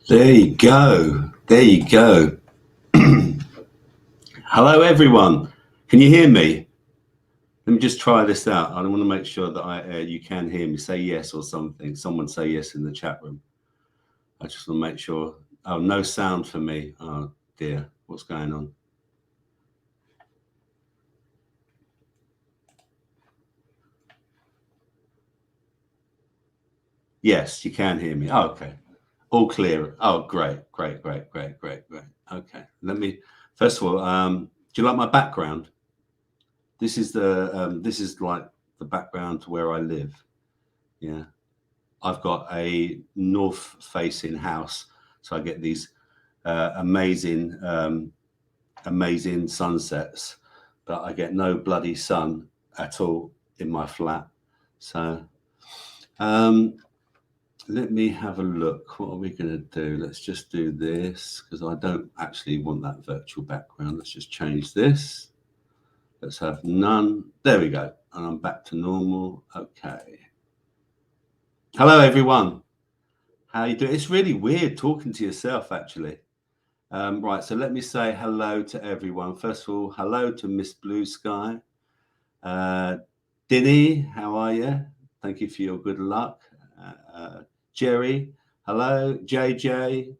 There you go. There you go. Hello, everyone. Can you hear me? Let me just try this out. I want to make sure that you can hear me. Say yes or something. Someone say yes in the chat room. I just want to make sure. Oh, no sound for me. Oh, dear. What's going on? Yes, you can hear me. Oh, okay. All clear. Oh, great. Okay. Let me, first of all, do you like my background? This is like the background to where I live. Yeah. I've got a north-facing house, so I get these amazing sunsets, but I get no bloody sun at all in my flat. So let me have a look. What are we going to do? Let's just do this because I don't actually want that virtual background. Let's just change this. Let's have none. There we go. And I'm back to normal. Okay. Hello, everyone. How you doing? It's really weird talking to yourself, actually. Right, so let me say hello to everyone. First of all, hello to Miss Blue Sky. Dinny, how are you? Thank you for your good luck. Jerry, hello. JJ,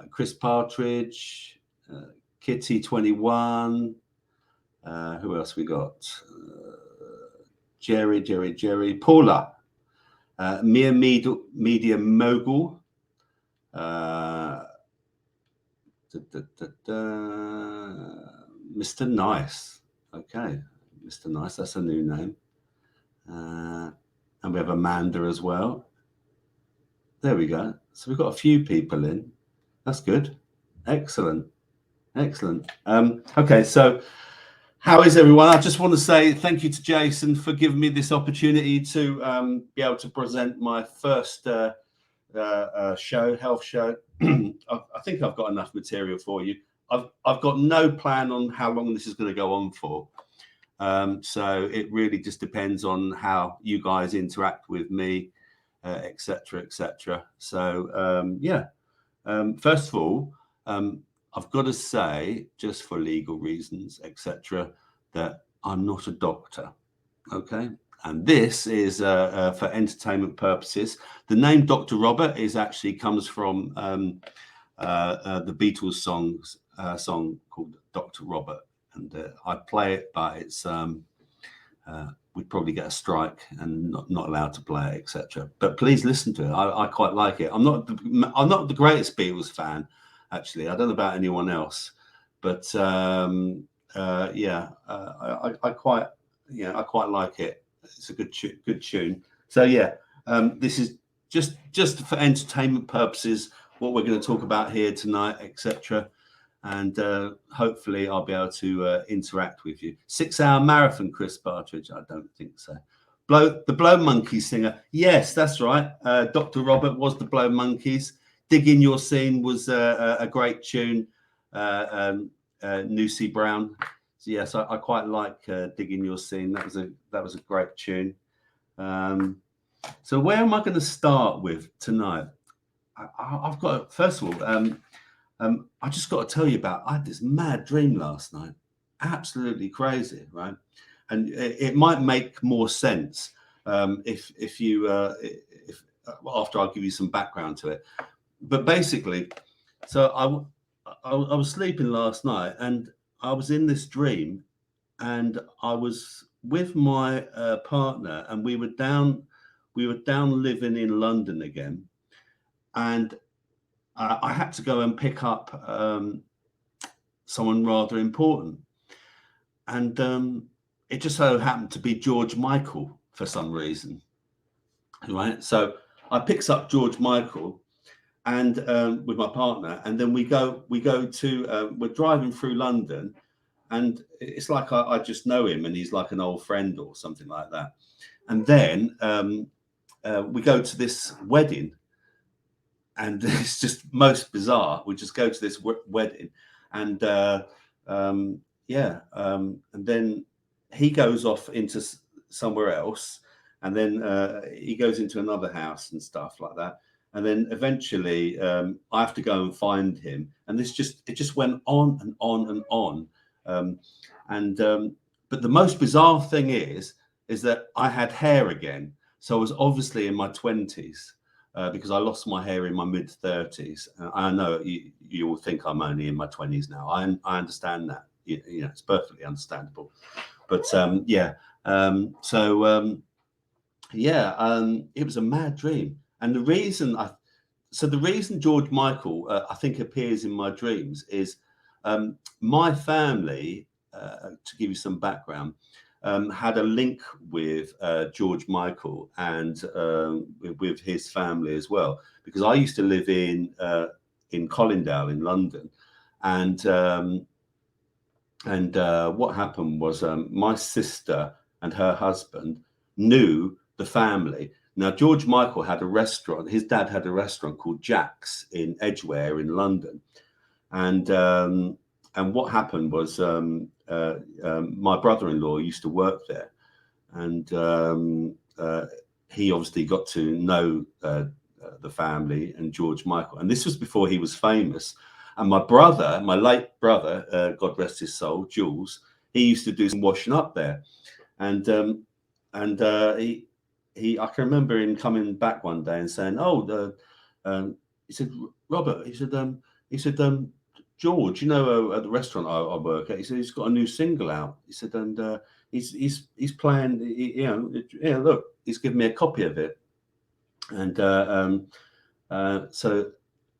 Chris Partridge, Kitty21. Who else we got? Jerry. Paula. Mere Media Mogul. Mr. Nice. Okay, Mr. Nice, that's a new name. And we have Amanda as well. There we go. So we've got a few people in. That's good. Excellent. Okay, so how is everyone? I just want to say thank you to Jason for giving me this opportunity to be able to present my first health show. I think I've got enough material for you. I've got no plan on how long this is going to go on for. So it really just depends on how you guys interact with me, etc. So first of all, I've got to say, just for legal reasons, etc., that I'm not a doctor. Okay. And this is for entertainment purposes. The name Dr. Robert comes from the Beatles song called Dr. Robert, and I play it, but it's we'd probably get a strike and not allowed to play it, etc. But please listen to it. I quite like it. I'm not the greatest Beatles fan, actually. I don't know about anyone else, but I quite like it. It's a good tune. So this is just for entertainment purposes what we're going to talk about here tonight, etc. And hopefully I'll be able to interact with you. 6-hour marathon, Chris Partridge? I don't think so. The Blow Monkeys singer? Yes, that's right. Dr. Robert was the Blow Monkeys. Dig in Your Scene was a great tune. Lucy Brown. So yes, I quite like Dig in Your Scene. That was a great tune. So where am I going to start with tonight? I've got, first of all, I just got to tell you I had this mad dream last night, absolutely crazy, right? And it might make more sense if after I'll give you some background to it. But basically, so I was sleeping last night and I was in this dream, and I was with my partner, and we were down living in London again, and I had to go and pick up someone rather important, and it just so happened to be George Michael for some reason, right? So I picks up George Michael, and with my partner, and then we go to we're driving through London, and it's like I just know him, and he's like an old friend or something like that. And then we go to this wedding. And it's just most bizarre. We just go to this wedding, and and then he goes off into somewhere else, and then he goes into another house and stuff like that. And then eventually I have to go and find him. And it just went on and on and on. But the most bizarre thing is that I had hair again. So I was obviously in my 20s because I lost my hair in my mid 30s. I know you will think I'm only in my 20s now. I understand that. It's perfectly understandable. But it was a mad dream. And the reason George Michael, I think, appears in my dreams is my family, to give you some background, had a link with George Michael and with his family as well, because I used to live in Colindale in London, and what happened was my sister and her husband knew the family. Now, George Michael had a restaurant. His dad had a restaurant called Jack's in Edgware in London. And what happened was my brother-in-law used to work there. And he obviously got to know the family and George Michael. And this was before he was famous. And my late brother, God rest his soul, Jules, he used to do some washing up there. And I can remember him coming back one day and saying, he said, Robert, he said, George, at the restaurant I work at, he said, he's got a new single out. He said, and he's playing, look, he's given me a copy of it. And so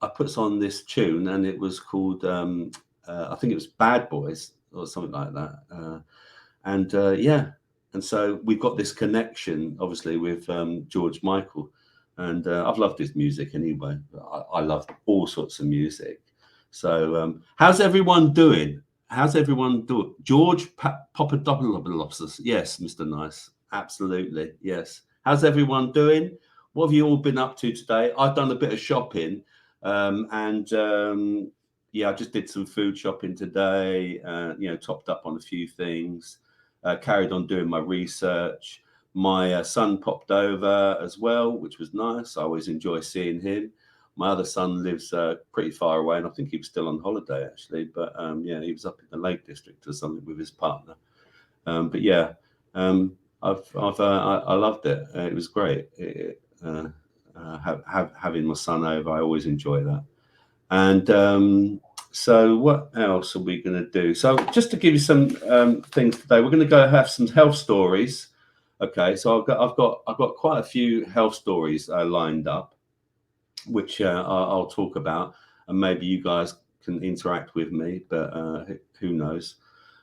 I put on this tune, and it was called, I think it was Bad Boys or something like that. And so we've got this connection, obviously, with George Michael. And I've loved his music anyway. I love all sorts of music. So how's everyone doing? George Papadopoulos. Yes, Mr. Nice. Absolutely. Yes. How's everyone doing? What have you all been up to today? I've done a bit of shopping. I just did some food shopping today, topped up on a few things, carried on doing my research. My son popped over as well, which was nice. I always enjoy seeing him. My other son lives pretty far away, and I think he was still on holiday actually. But he was up in the Lake District or something with his partner. I loved it. It was great. Having my son over, I always enjoy that. And so what else are we going to do? So just to give you some things today, we're going to go have some health stories. Okay, so I've got quite a few health stories lined up, which I'll talk about, and maybe you guys can interact with me, but who knows?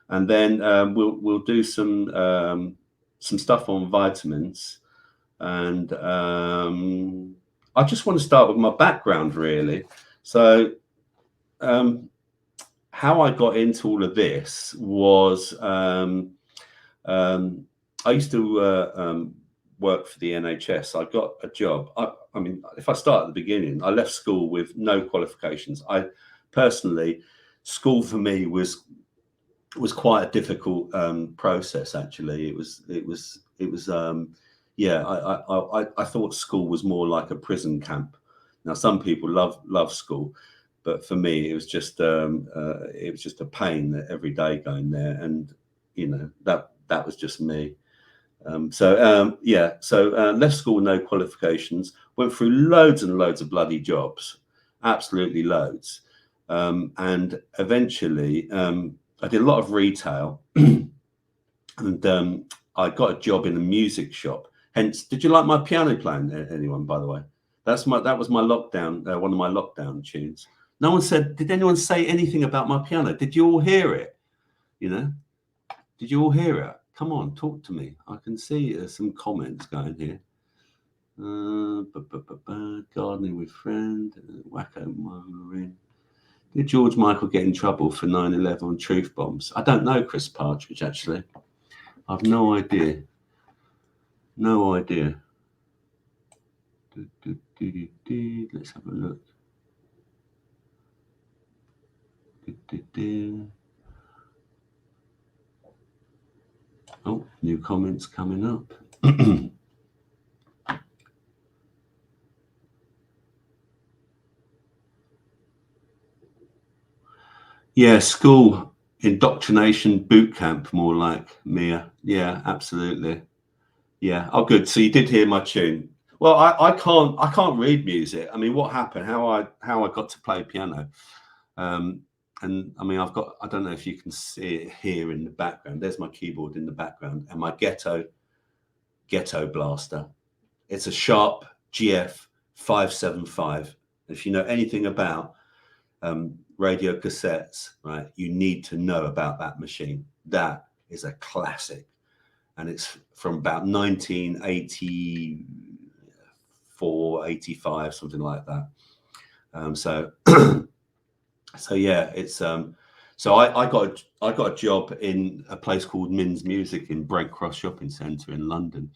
And then we'll do some stuff on vitamins, and I just want to start with my background really. So how I got into all of this was I used to work for the NHS. I got a job. I mean, if I start at the beginning, I left school with no qualifications. I personally, school for me was quite a difficult process. Actually, it was. I thought school was more like a prison camp. Now, some people love school, but for me, it was just a pain every day going there, and that was just me. So left school, no qualifications, went through loads and loads of bloody jobs, absolutely loads. And eventually I did a lot of retail and I got a job in a music shop. Hence, did you like my piano playing, anyone, by the way? That was my lockdown, one of my lockdown tunes. No one said, did anyone say anything about my piano? Did you all hear it? Did you all hear it? Come on, talk to me. I can see some comments going here. Gardening with friend, wacko Maureen. Did George Michael get in trouble for 9/11 truth bombs? I don't know, Chris Partridge, actually. I've no idea. No idea. Let's have a look. Oh, new comments coming up. Yeah, school indoctrination boot camp, more like, Mia. Yeah, absolutely. Yeah. Oh, good. So you did hear my tune. Well, I can't read music. I mean, what happened? How I got to play piano. Um, and I mean, I don't know if you can see it here in the background. There's my keyboard in the background and my ghetto blaster. It's a Sharp GF 575. If you know anything about radio cassettes, right, you need to know about that machine. That is a classic, and it's from about 1984, 85, something like that. So so yeah, it's so I got a job in a place called Min's Music in Brent Cross Shopping Centre in London,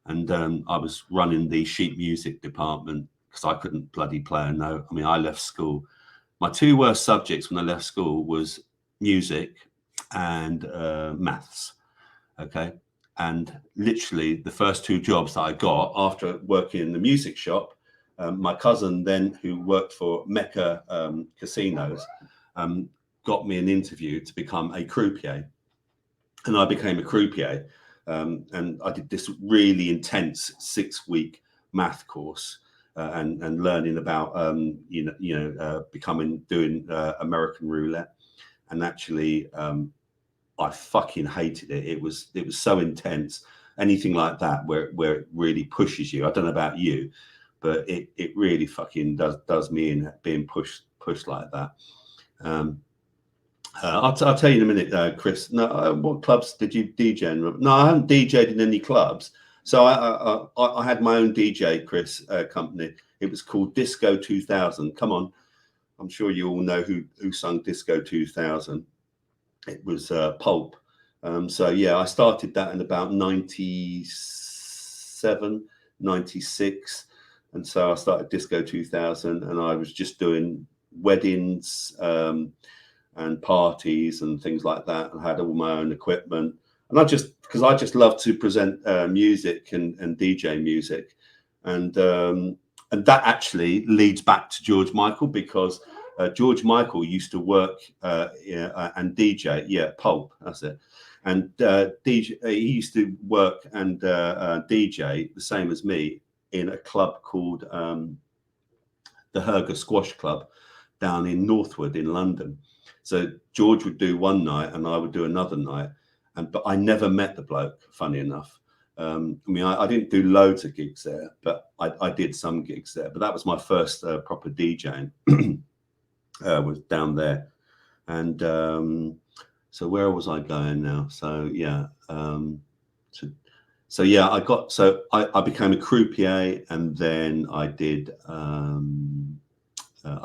and I was running the sheet music department because I couldn't bloody play a note. I mean, I left school. My two worst subjects when I left school was music and maths. Okay, and literally the first two jobs that I got after working in the music shop, my cousin then, who worked for Mecca Casinos, got me an interview to become a croupier, and I became a croupier, and I did this really intense 6-week math course. And learning about doing American roulette, and actually I fucking hated it. It was so intense. Anything like that where it really pushes you. I don't know about you, but it really fucking does me in, being pushed like that. I'll tell you in a minute, Chris. No, what clubs did you DJ in? No, I haven't DJed in any clubs. So I had my own DJ, Chris, company. It was called Disco 2000. Come on, I'm sure you all know who sung Disco 2000. It was Pulp. So yeah, I started that in about 97, 96. And so I started Disco 2000, and I was just doing weddings and parties and things like that. I had all my own equipment. And because I just love to present music and DJ music. And that actually leads back to George Michael, because George Michael used to work and DJ, Pulp, that's it. And DJ, he used to work and DJ the same as me in a club called the Herger Squash Club down in Northwood in London. So George would do one night and I would do another night, but I never met the bloke, funny enough. I mean, I didn't do loads of gigs there, but I did some gigs there. But that was my first proper DJing. Was down there. And so where was I going now? So yeah, I became a croupier, and then I did I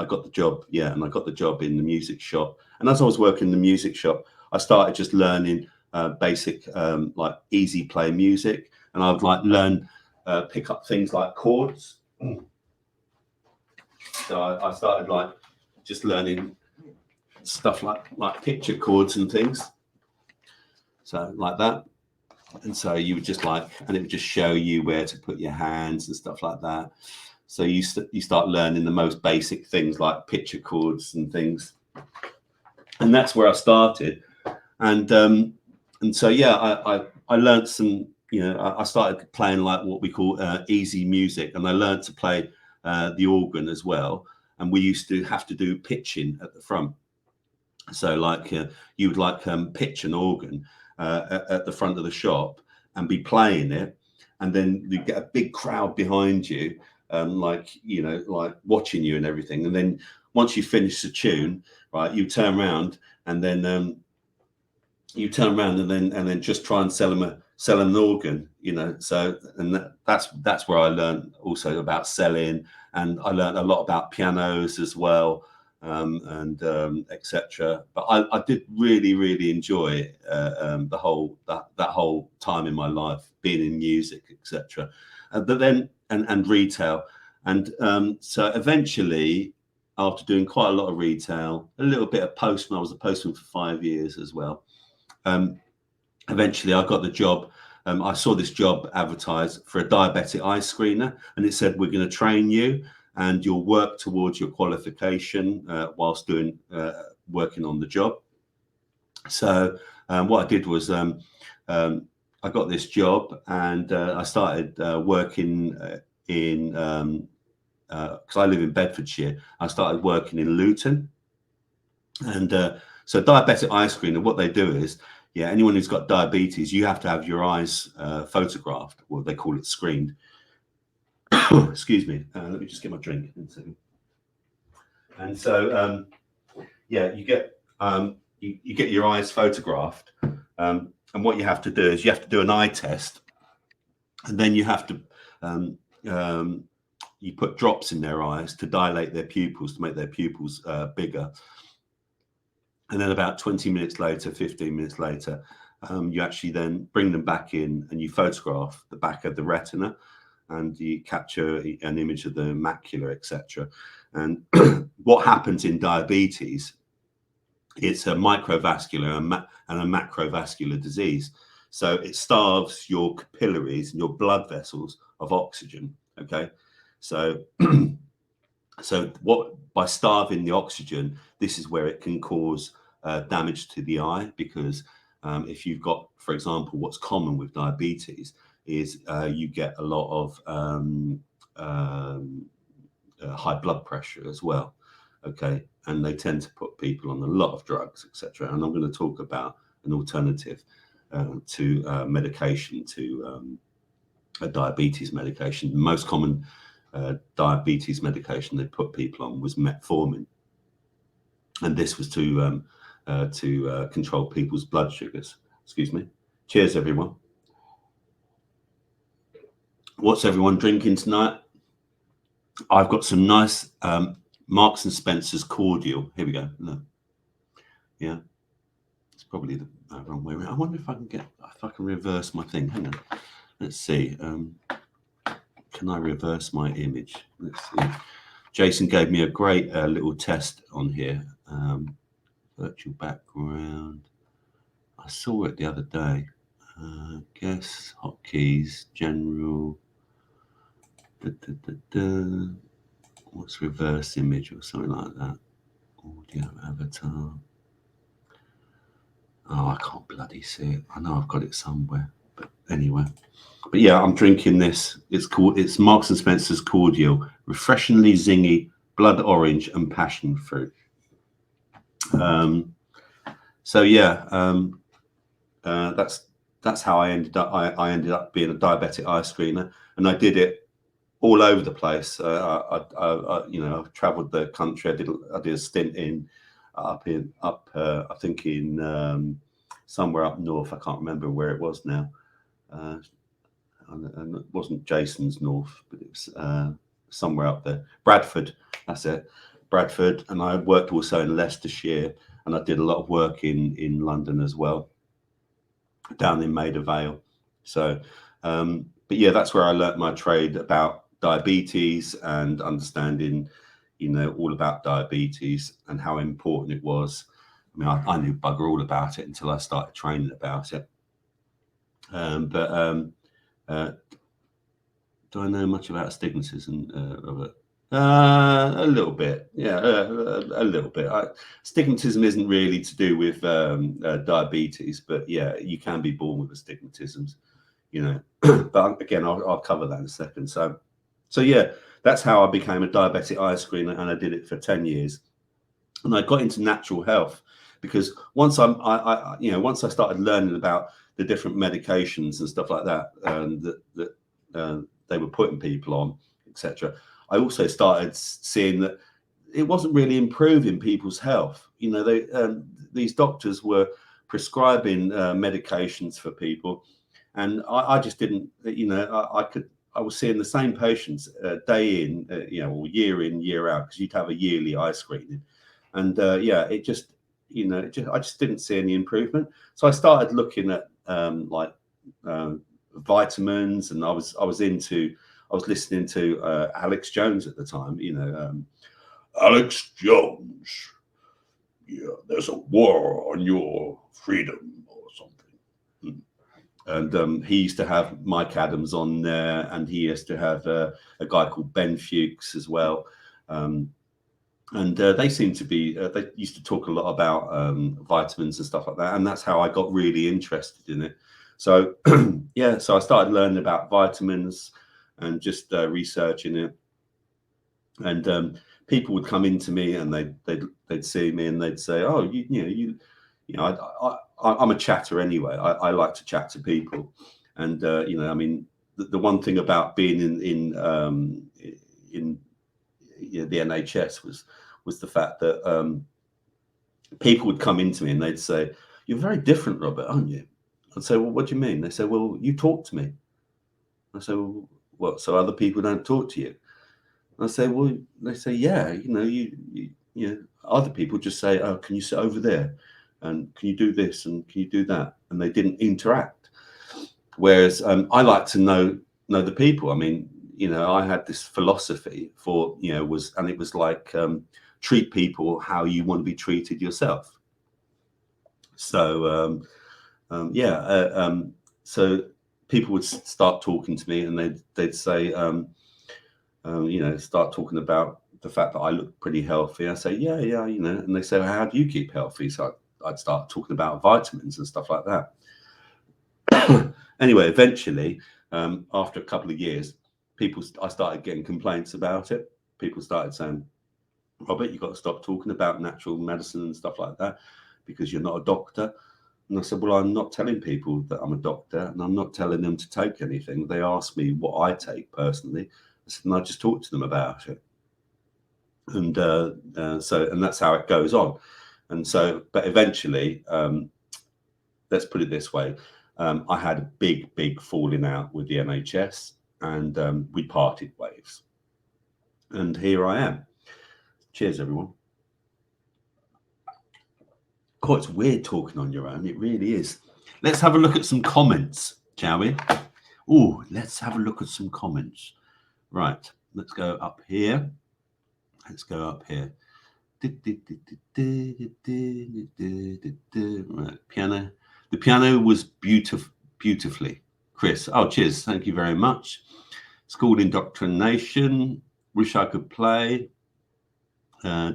got the job, and I got the job in the music shop. And as I was working in the music shop, I started just learning basic like easy play music, and I would like learn pick up things like chords. So I started like just learning stuff like picture chords and things, so like that. And so you would just and it would just show you where to put your hands and stuff like that. So you start learning the most basic things like picture chords and things, and that's where I started. And so yeah, I learned some, I started playing like what we call easy music, and I learned to play the organ as well. And we used to have to do pitching at the front. So like you would pitch an organ at the front of the shop and be playing it, and then you get a big crowd behind you, like watching you and everything. And then once you finish the tune, right, you turn around and then just try and sell them an organ, So and that's where I learned also about selling, and I learned a lot about pianos as well, and etc. But I did really enjoy the whole that whole time in my life, being in music, etc. But then and retail, and so eventually, after doing quite a lot of retail, a little bit of postman, I was a postman for 5 years as well. Eventually I got the job. I saw this job advertised for a diabetic eye screener, and it said, we're going to train you and you'll work towards your qualification whilst doing working on the job. So what I did was I got this job, and I started working in because I live in Bedfordshire. I started working in Luton, and so diabetic eye screener, what they do is, yeah, anyone who's got diabetes, you have to have your eyes photographed, or they call it screened. Excuse me. Let me just get my drink. And so, yeah, you get you get your eyes photographed, and what you have to do is you have to do an eye test, and then you have to you put drops in their eyes to dilate their pupils, to make their pupils bigger. And then about 20 minutes later, 15 minutes later, you actually then bring them back in, and you photograph the back of the retina, and you capture an image of the macula, etc. And what happens in diabetes, it's a microvascular and a macrovascular disease. So it starves your capillaries and your blood vessels of oxygen. Okay, so so by starving the oxygen, this is where it can cause damage to the eye, because if you've got, for example, what's common with diabetes is you get a lot of high blood pressure as well. Okay, and they tend to put people on a lot of drugs, etc. And I'm going to talk about an alternative to medication, to a diabetes medication. The most common diabetes medication they put people on was metformin, and this was to control people's blood sugars. Excuse me. Cheers, everyone. What's everyone drinking tonight? I've got some nice Marks and Spencer's cordial. Here we go. Look. Yeah, it's probably the wrong way around. I wonder if I can reverse my thing. Hang on. Let's see. Can I reverse my image? Let's see. Jason gave me a great little test on here. Virtual background. I saw it the other day. Guess, hotkeys, general. What's reverse image or something like that? Audio avatar. Oh, I can't bloody see it. I know I've got it somewhere, but anyway. But yeah, I'm drinking this. It's Marks and Spencer's cordial, refreshingly zingy, blood orange and passion fruit. So yeah, that's how I ended up. I ended up being a diabetic eye screener, and I did it all over the place. I've travelled the country. I did a stint up I think in somewhere up north. I can't remember where it was now. And it wasn't Jason's north, but it was somewhere up there. Bradford, that's it. Bradford. And I worked also in Leicestershire, and I did a lot of work in London as well, down in Maida Vale. So, but yeah, that's where I learnt my trade about diabetes and understanding, all about diabetes and how important it was. I mean, I knew bugger all about it until I started training about it. Do I know much about astigmatism, Robert? A little bit, yeah, a little bit. Astigmatism isn't really to do with diabetes, but yeah, you can be born with astigmatisms, But again, I'll cover that in a second. So yeah, that's how I became a diabetic eye screener, and I did it for 10 years. And I got into natural health because once once I started learning about the different medications and stuff like that, that they were putting people on, etc. I also started seeing that it wasn't really improving people's health. These doctors were prescribing medications for people, and I just didn't. I was seeing the same patients day in, or year in, year out, because you'd have a yearly eye screening, and I just didn't see any improvement. So I started looking at vitamins, and I was listening to Alex Jones at the time. Alex Jones, yeah, there's a war on your freedom or something. And he used to have Mike Adams on there, and he used to have a guy called Ben Fuchs as well. And they seem to be, they used to talk a lot about vitamins and stuff like that. And that's how I got really interested in it. So, yeah, so I started learning about vitamins and just researching it. And people would come into me and they'd see me and they'd say, "Oh, I'm a chatter anyway. I like to chat to people." And I mean, the one thing about being in the NHS was the fact that people would come into me and they'd say, "You're very different, Robert, aren't you?" I'd say, "Well, what do you mean?" They say, "Well, you talk to me." I say, "Well, what? So other people don't talk to you?" I say, "Well," they say, "Yeah, other people just say, 'Oh, can you sit over there? And can you do this? And can you do that?'" And they didn't interact. Whereas I like to know the people. I mean, I had this philosophy and it was like, treat people how you want to be treated yourself. So so people would start talking to me and they'd say, start talking about the fact that I look pretty healthy. I say, yeah, and they say, well, how do you keep healthy? So I'd start talking about vitamins and stuff like that. Anyway, eventually, after a couple of years, I started getting complaints about it. People started saying, "Robert, you've got to stop talking about natural medicine and stuff like that because you're not a doctor." And I said, "Well, I'm not telling people that I'm a doctor and I'm not telling them to take anything. They ask me what I take personally. I said, and I just talk to them about it." And and that's how it goes on. And so, but eventually, let's put it this way. I had a big falling out with the NHS and we parted ways. And here I am. Cheers, everyone. Oh, it's weird talking on your own. It really is. Let's have a look at some comments, shall we? Oh, let's have a look at some comments. Right, let's go up here. Let's go up here. Right, piano. The piano was beautifully. Chris. Oh, cheers. Thank you very much. School indoctrination. Wish I could play. Oh,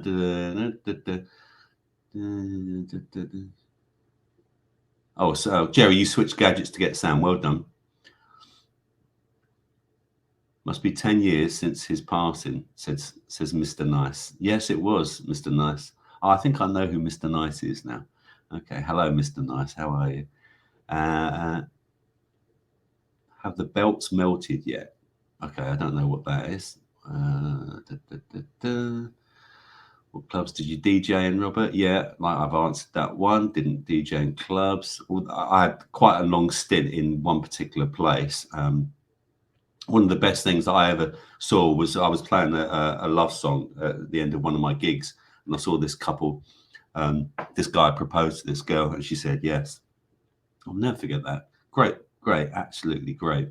so Jerry, you switched gadgets to get sound. Well done. Must be 10 years since his passing, says Mr. Nice. Yes, it was Mr. Nice. Oh, I think I know who Mr. Nice is now. Okay, hello, Mr. Nice. How are you? Have the belts melted yet? Okay, I don't know what that is. What clubs did you DJ in, Robert? Yeah, like I've answered that one. Didn't DJ in clubs. I had quite a long stint in one particular place. One of the best things that I ever saw was I was playing a love song at the end of one of my gigs, and I saw this couple. This guy proposed to this girl, and she said yes. I'll never forget that. Great, absolutely great.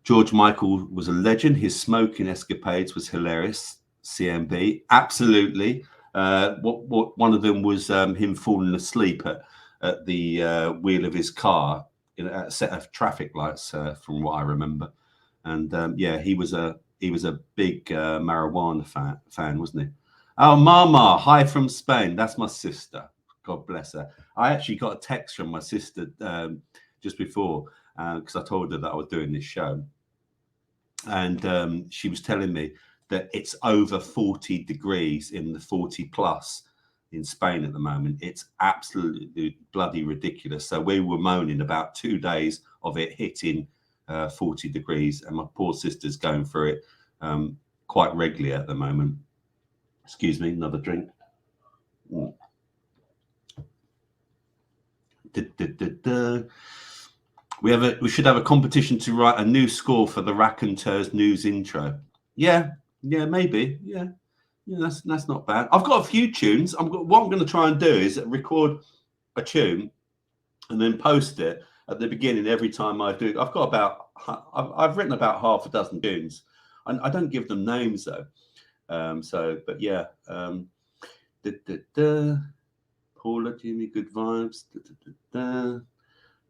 George Michael was a legend. His smoking escapades was hilarious. CMB, absolutely. One of them was him falling asleep at the wheel of his car in a set of traffic lights, from what I remember. And yeah, he was a big marijuana fan, wasn't he? Oh, Mama, hi from Spain. That's my sister. God bless her. I actually got a text from my sister just before, because I told her that I was doing this show. And she was telling me that it's over 40 degrees in the 40 plus in Spain at the moment. It's absolutely bloody ridiculous. So we were moaning about 2 days of it hitting 40 degrees, and my poor sister's going through it quite regularly at the moment. Excuse me, another drink. We should have a competition to write a new score for the Raconteurs News intro. Yeah, maybe. Yeah, that's not bad. I've got a few tunes. What I'm going to try and do is record a tune and then post it at the beginning every time I do it. I've written about half a dozen tunes. I don't give them names though. But yeah. Paula, Jimmy, good vibes.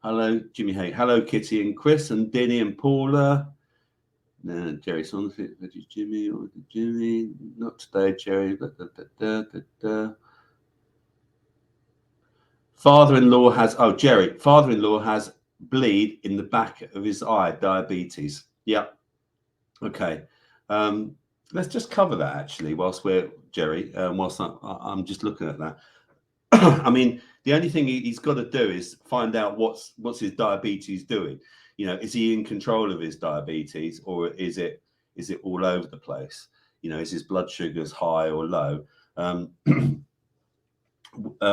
Hello, Jimmy. Hey, hello, Kitty and Chris and Denny and Paula. Jerry's on the fit, Jimmy, or Jimmy, not today, Jerry. Father-in-law has, Jerry, father-in-law has bleed in the back of his eye, diabetes. Yep. Okay. Let's just cover that actually, whilst we're, Jerry, whilst I'm just looking at that. I mean, the only thing he's got to do is find out what's his diabetes doing. You know, is he in control of his diabetes, or is it all over the place? You know, is his blood sugars high or low? I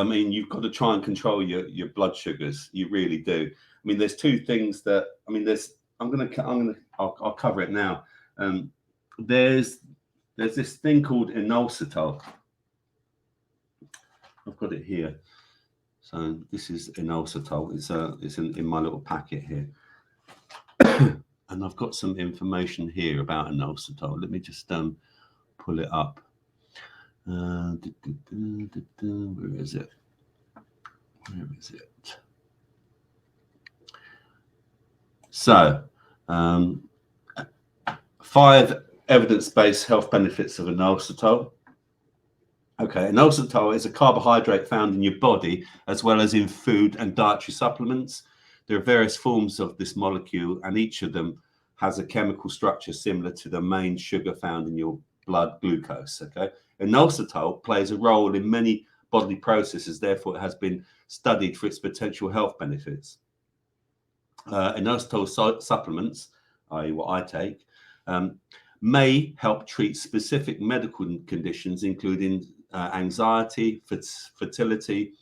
mean, you've got to try and control your blood sugars. You really do. I mean, there's two things that, I mean, I'll cover it now. There's this thing called inositol. I've got it here. So this is inositol. It's in my little packet here. And I've got some information here about inositol. Let me just pull it up. Where is it? Where is it? So, 5 evidence-based health benefits of inositol. Okay, inositol is a carbohydrate found in your body as well as in food and dietary supplements. There are various forms of this molecule, and each of them has a chemical structure similar to the main sugar found in your blood, glucose. Okay, inositol plays a role in many bodily processes, therefore it has been studied for its potential health benefits. Inositol supplements, i.e. what I take, may help treat specific medical conditions, including anxiety, fertility.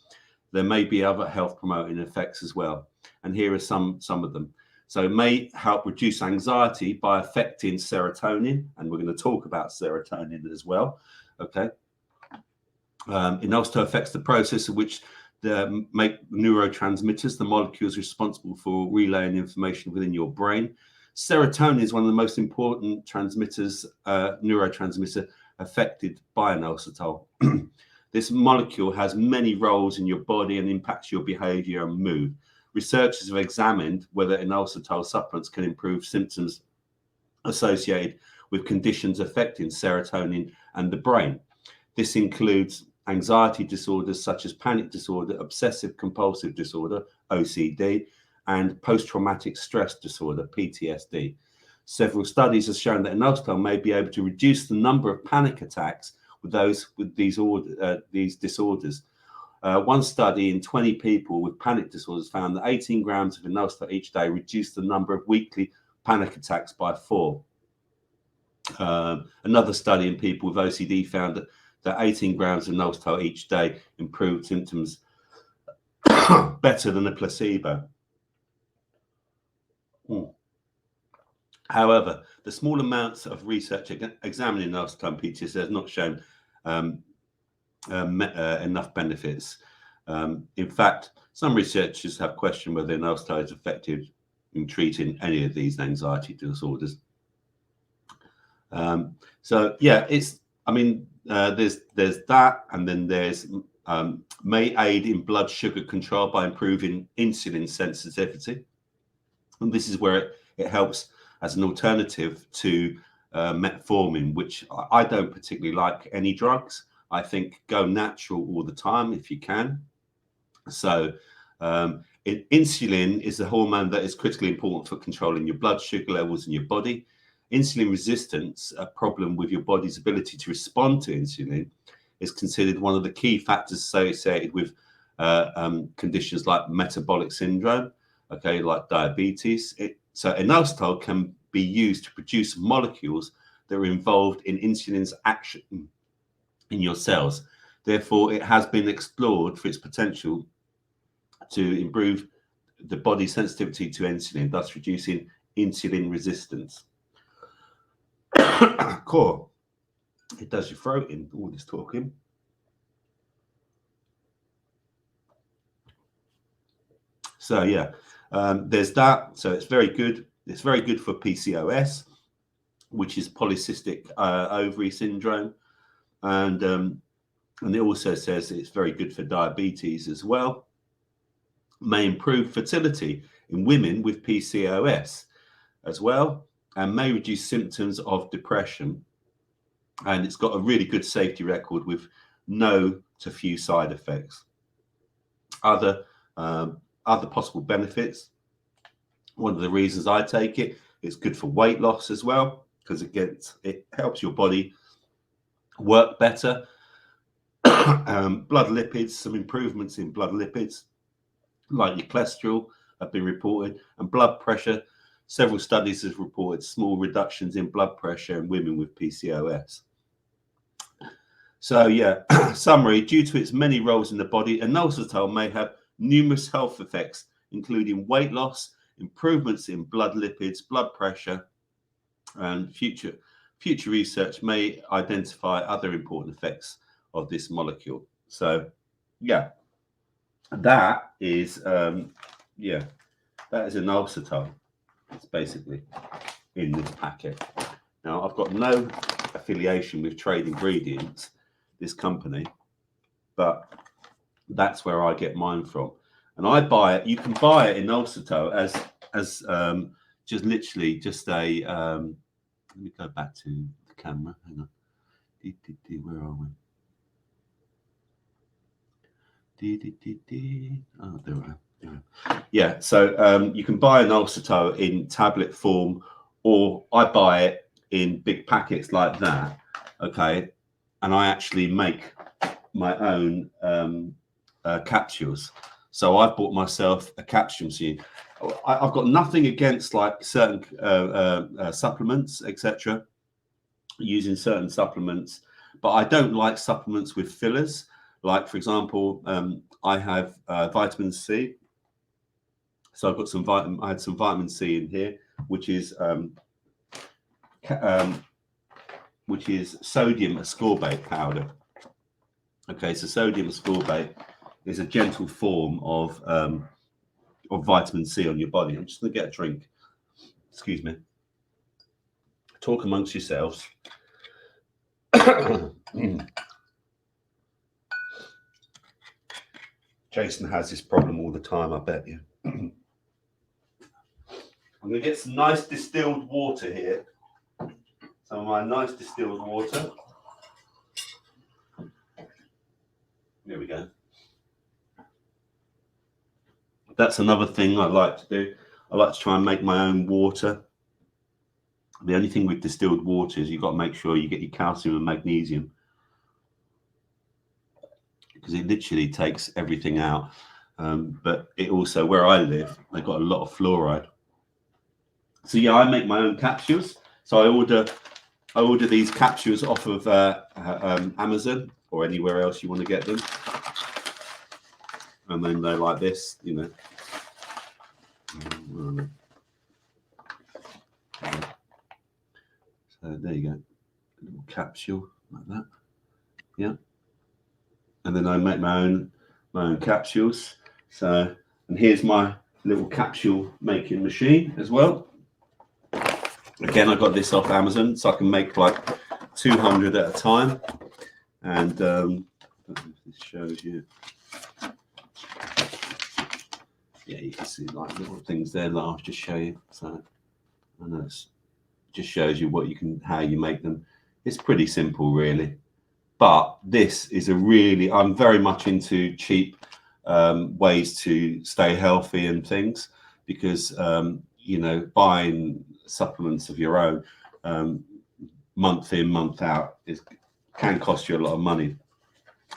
There may be other health promoting effects as well. And here are some of them. So it may help reduce anxiety by affecting serotonin, and we're going to talk about serotonin as well. Okay. Inositol affects the process in which make neurotransmitters, the molecules responsible for relaying information within your brain. Serotonin is one of the most important transmitters, neurotransmitter affected by inositol. This molecule has many roles in your body and impacts your behavior and mood. Researchers have examined whether inositol supplements can improve symptoms associated with conditions affecting serotonin and the brain. This includes anxiety disorders such as panic disorder, obsessive compulsive disorder, OCD, and post-traumatic stress disorder, PTSD. Several studies have shown that inositol may be able to reduce the number of panic attacks with those with these disorders. One study in 20 people with panic disorders found that 18 grams of inositol each day reduced the number of weekly panic attacks by 4. Another study in people with OCD found that 18 grams of inositol each day improved symptoms better than a placebo. However, the small amounts of research examining inositol and PTSD has not shown enough benefits. In fact, some researchers have questioned whether inositol is effective in treating any of these anxiety disorders. So yeah, it's, I mean, there's that, and then there's may aid in blood sugar control by improving insulin sensitivity. And this is where it helps as an alternative to metformin, which I don't particularly like any drugs. I think go natural all the time if you can. So insulin is a hormone that is critically important for controlling your blood sugar levels in your body. Insulin resistance, a problem with your body's ability to respond to insulin, is considered one of the key factors associated with conditions like metabolic syndrome, okay, like diabetes. So inositol can be used to produce molecules that are involved in insulin's action in your cells. Therefore, it has been explored for its potential to improve the body's sensitivity to insulin, thus reducing insulin resistance. Cool. It does your throat in, all this talking. So yeah, there's that. So it's very good. It's very good for PCOS, which is polycystic ovary syndrome, and it also says it's very good for diabetes as well. May improve fertility in women with PCOS as well. and may reduce symptoms of depression. And it's got a really good safety record with no to few side effects. Other possible benefits. One of the reasons I take it, it's good for weight loss as well, because it helps your body work better. Blood lipids, some improvements in blood lipids, like your cholesterol, have been reported, and blood pressure. Several studies have reported small reductions in blood pressure in women with PCOS. So yeah, summary, due to its many roles in the body, inositol may have numerous health effects, including weight loss, improvements in blood lipids, blood pressure, and future research may identify other important effects of this molecule. So yeah, that is inositol. It's basically in this packet. Now, I've got no affiliation with Trade Ingredients, this company, but that's where I get mine from. And I buy it. You can buy it in inositol as just literally just a. Let me go back to the camera. Hang on. Where are we? Oh, there we are. Yeah, so you can buy inositol in tablet form, or I buy it in big packets like that. Okay, and I actually make my own capsules. So I've bought myself a capsule machine. I've got nothing against like certain supplements, etc. Using certain supplements, but I don't like supplements with fillers. Like, for example, I have vitamin C. So I've got some I had some vitamin C in here, which is sodium ascorbate powder. Okay, so sodium ascorbate is a gentle form of vitamin C on your body. I'm just going to get a drink. Excuse me. Talk amongst yourselves. Jason has this problem all the time, I bet you. I'm going to get some nice distilled water here. Some of my nice distilled water. There we go. That's another thing I like to do. I like to try and make my own water. The only thing with distilled water is you've got to make sure you get your calcium and magnesium, because it literally takes everything out. But it also, where I live, they've got a lot of fluoride. So yeah, I make my own capsules. So I order these capsules off of Amazon or anywhere else you want to get them, and then they're like this, you know. So there you go, a little capsule like that. Yeah, and then I make my own capsules. So, and here's my little capsule making machine as well. Again, I got this off Amazon, so I can make like 200 at a time. And I don't know if this shows you. Yeah, you can see like little things there that I'll just show you. So I know it just shows you how you make them. It's pretty simple, really. But this is I'm very much into cheap ways to stay healthy and things, because you know, buying supplements of your own month in, month out can cost you a lot of money.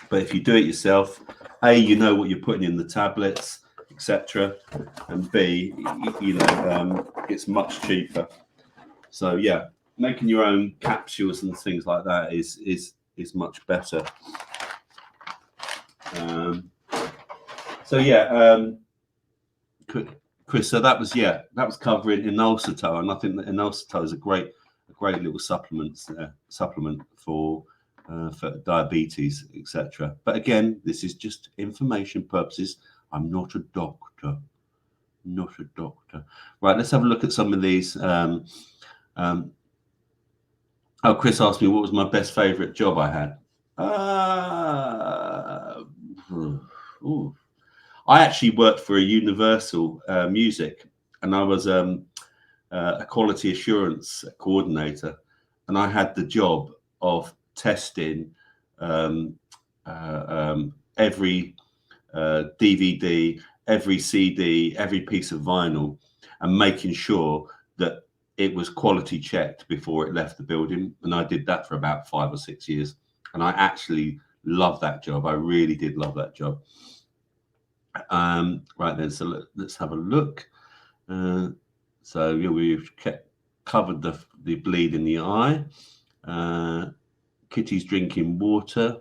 But if you do it yourself, A, you know what you're putting in the tablets, etc., and B, you know, it's much cheaper. So yeah, making your own capsules and things like that is much better. So yeah, Chris, so that was covering inositol, and I think that inositol is a great little supplement for diabetes, etc. But again, this is just information purposes. I'm not a doctor. Right, let's have a look at some of these. Chris asked me what was my best favorite job I had. I actually worked for a Universal Music, and I was a quality assurance coordinator, and I had the job of testing every DVD, every CD, every piece of vinyl, and making sure that it was quality checked before it left the building. And I did that for about 5 or 6 years, and I actually loved that job. I really did love that job. Right then, so let's have a look. So yeah, we've covered the bleed in the eye. Kitty's drinking water.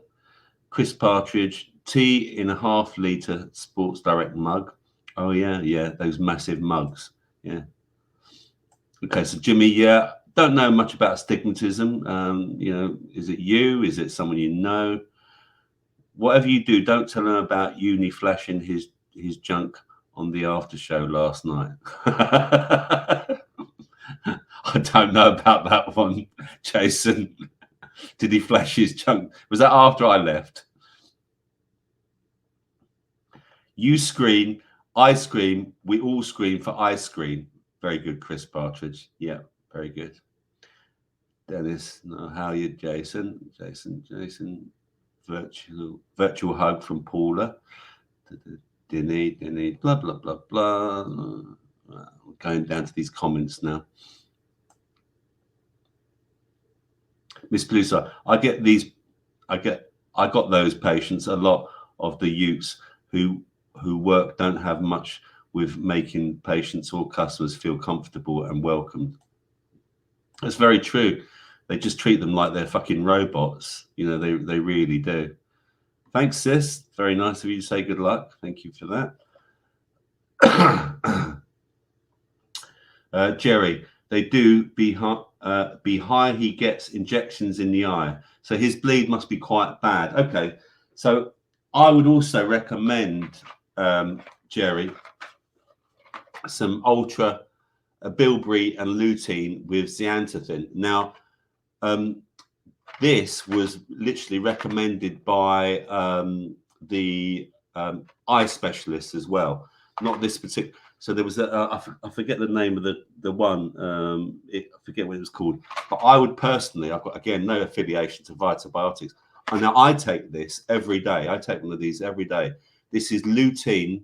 Chris Partridge, tea in a half-litre Sports Direct mug. Oh yeah, those massive mugs. Yeah. Okay, so Jimmy, yeah, don't know much about astigmatism. You know, is it you? Is it someone you know? Whatever you do, don't tell him about Uni flashing his junk on the after show last night. I don't know about that one, Jason. Did he flash his junk? Was that after I left? You scream, I scream, we all scream for ice cream. Very good, Chris Partridge. Yeah, very good. Dennis, no, how are you, Jason? Jason. Virtual hug from Paula. Dinny, blah, blah, blah, blah. I'm going down to these comments now. Miss Blueside, I got those patients. A lot of the youths who work don't have much with making patients or customers feel comfortable and welcomed. That's very true. They just treat them like they're fucking robots. You know, they really do. Thanks, sis. Very nice of you to say good luck. Thank you for that. Jerry, they do be high. He gets injections in the eye, so his bleed must be quite bad. Okay, so I would also recommend, Jerry, some ultra bilberry and lutein with zeaxanthin. Now, this was literally recommended by the eye specialists as well. Not this particular. So there was I forget the name of the one. I forget what it was called. But I would personally, I've got again no affiliation to Vitabiotics. And now I take this every day. I take one of these every day. This is lutein,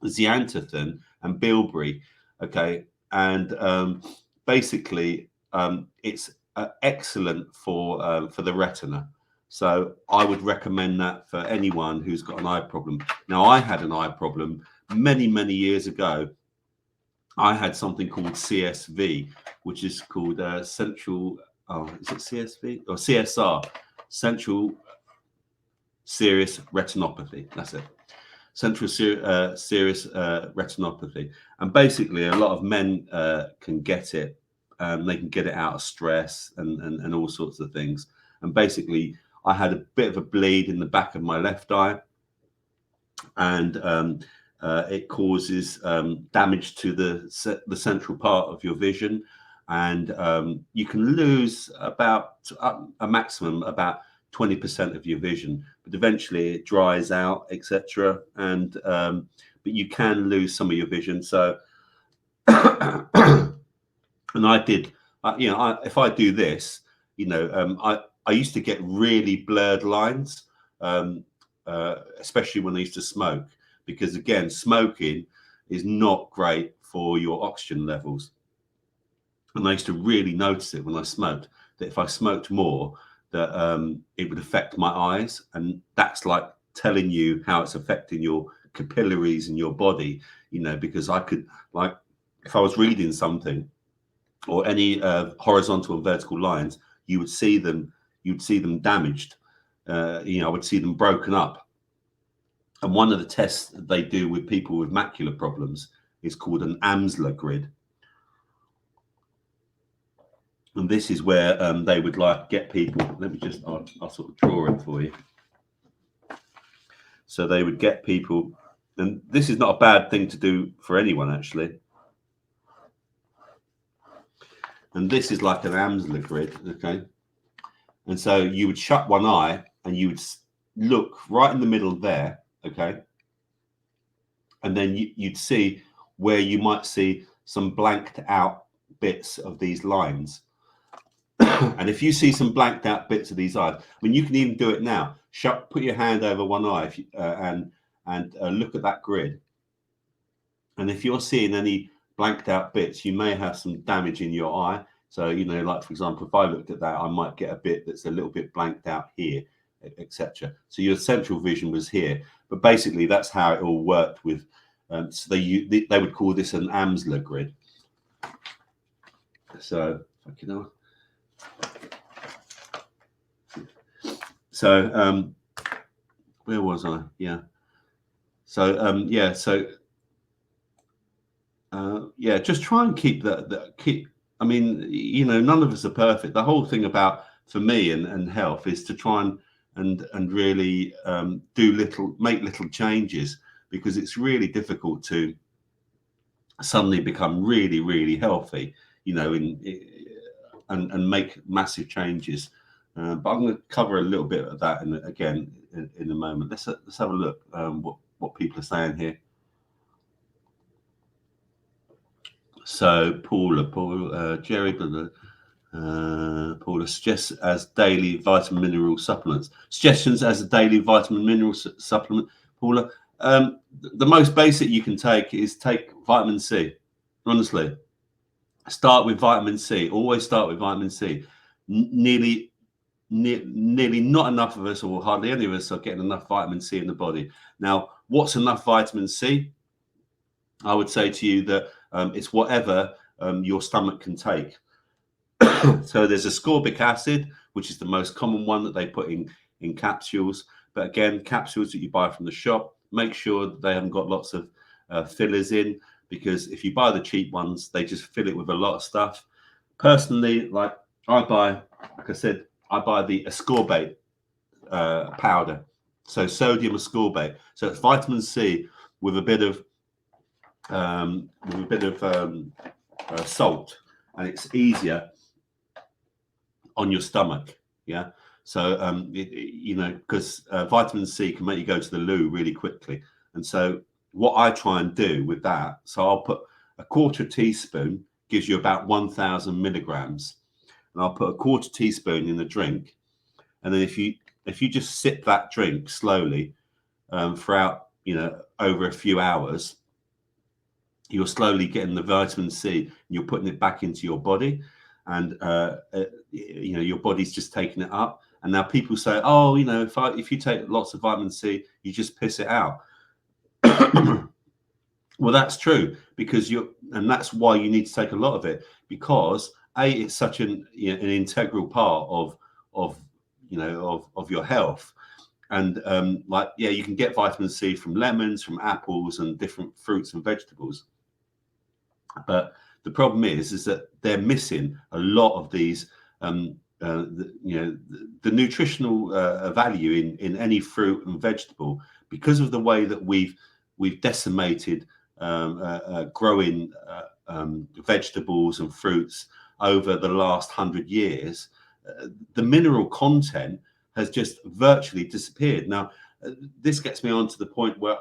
zeaxanthin, and bilberry. Okay, and basically it's excellent for the retina. So I would recommend that for anyone who's got an eye problem. Now, I had an eye problem many years ago. I had something called CSV, which is called central. Oh, is it CSV or CSR? Central Serous Retinopathy. That's it. Central serous retinopathy, and basically a lot of men can get it. They can get it out of stress and all sorts of things. And basically, I had a bit of a bleed in the back of my left eye, and it causes damage to the central part of your vision, and you can lose about a maximum about 20% of your vision, but eventually it dries out, etc. And but you can lose some of your vision. So, and I did, you know, if I do this, you know, I used to get really blurred lines, especially when I used to smoke, because again, smoking is not great for your oxygen levels. And I used to really notice it when I smoked, that if I smoked more, that it would affect my eyes. And that's like telling you how it's affecting your capillaries in your body, you know, because I could, like, if I was reading something or any horizontal and vertical lines, you'd see them damaged. You know, I would see them broken up. And one of the tests that they do with people with macular problems is called an Amsler grid. And this is where they would like get people. Let me just, I'll sort of draw it for you. So they would get people, and this is not a bad thing to do for anyone actually. And this is like an Amsler grid, okay? And so you would shut one eye and you would look right in the middle there, okay? And then you'd see where you might see some blanked out bits of these lines. And if you see some blanked out bits of these eyes, I mean, you can even do it now. Put your hand over one eye if you, and look at that grid. And if you're seeing any blanked out bits, you may have some damage in your eye. So, you know, like, for example, if I looked at that, I might get a bit that's a little bit blanked out here, etc. So your central vision was here. But basically, that's how it all worked with. So they would call this an Amsler grid. So, you know. So, where was I? Yeah. So, yeah. So, yeah. Just try and keep keep. I mean, you know, none of us are perfect. The whole thing about, for me and health, is to try and really make little changes, because it's really difficult to suddenly become really, really healthy, you know, and make massive changes. But I'm going to cover a little bit of that again in a moment. Let's have a look what people are saying here. So Paula, Jerry, Paula suggests as daily vitamin mineral supplements. Suggestions as a daily vitamin mineral supplement, Paula. The most basic you can take is take vitamin C. Honestly, start with vitamin C. Always start with vitamin C. Nearly not enough of us, or hardly any of us, are getting enough vitamin C in the body. Now, what's enough vitamin C? I would say to you that it's whatever your stomach can take. So there's ascorbic acid, which is the most common one that they put in capsules. But again, capsules that you buy from the shop, make sure that they haven't got lots of fillers in, because if you buy the cheap ones, they just fill it with a lot of stuff. Personally, like I said, I buy the ascorbate powder. So sodium ascorbate. So it's vitamin C with a bit of salt, and it's easier on your stomach. Yeah. So you know, because vitamin C can make you go to the loo really quickly. And so what I try and do with that, so I'll put a quarter teaspoon, gives you about 1,000 milligrams, and I'll put a quarter teaspoon in the drink. And then if you just sip that drink slowly throughout, you know, over a few hours, you're slowly getting the vitamin C and you're putting it back into your body, and you know, your body's just taking it up. And now people say, oh, you know, if you take lots of vitamin C, you just piss it out. Well, that's true, because and that's why you need to take a lot of it, because it's such an integral part of your health. And like, yeah, you can get vitamin C from lemons, from apples, and different fruits and vegetables. But the problem is that they're missing a lot of these, the nutritional value in any fruit and vegetable, because of the way that we've decimated growing vegetables and fruits over the last 100 years. The mineral content has just virtually disappeared. Now, this gets me on to the point where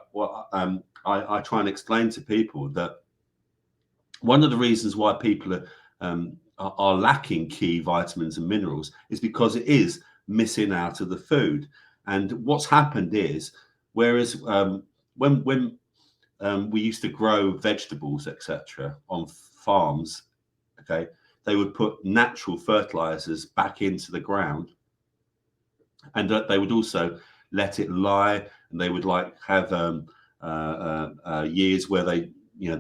I try and explain to people that one of the reasons why people are lacking key vitamins and minerals is because it is missing out of the food. And what's happened is, whereas when we used to grow vegetables, etc., on farms, okay, they would put natural fertilizers back into the ground, and they would also let it lie, and they would like have years where they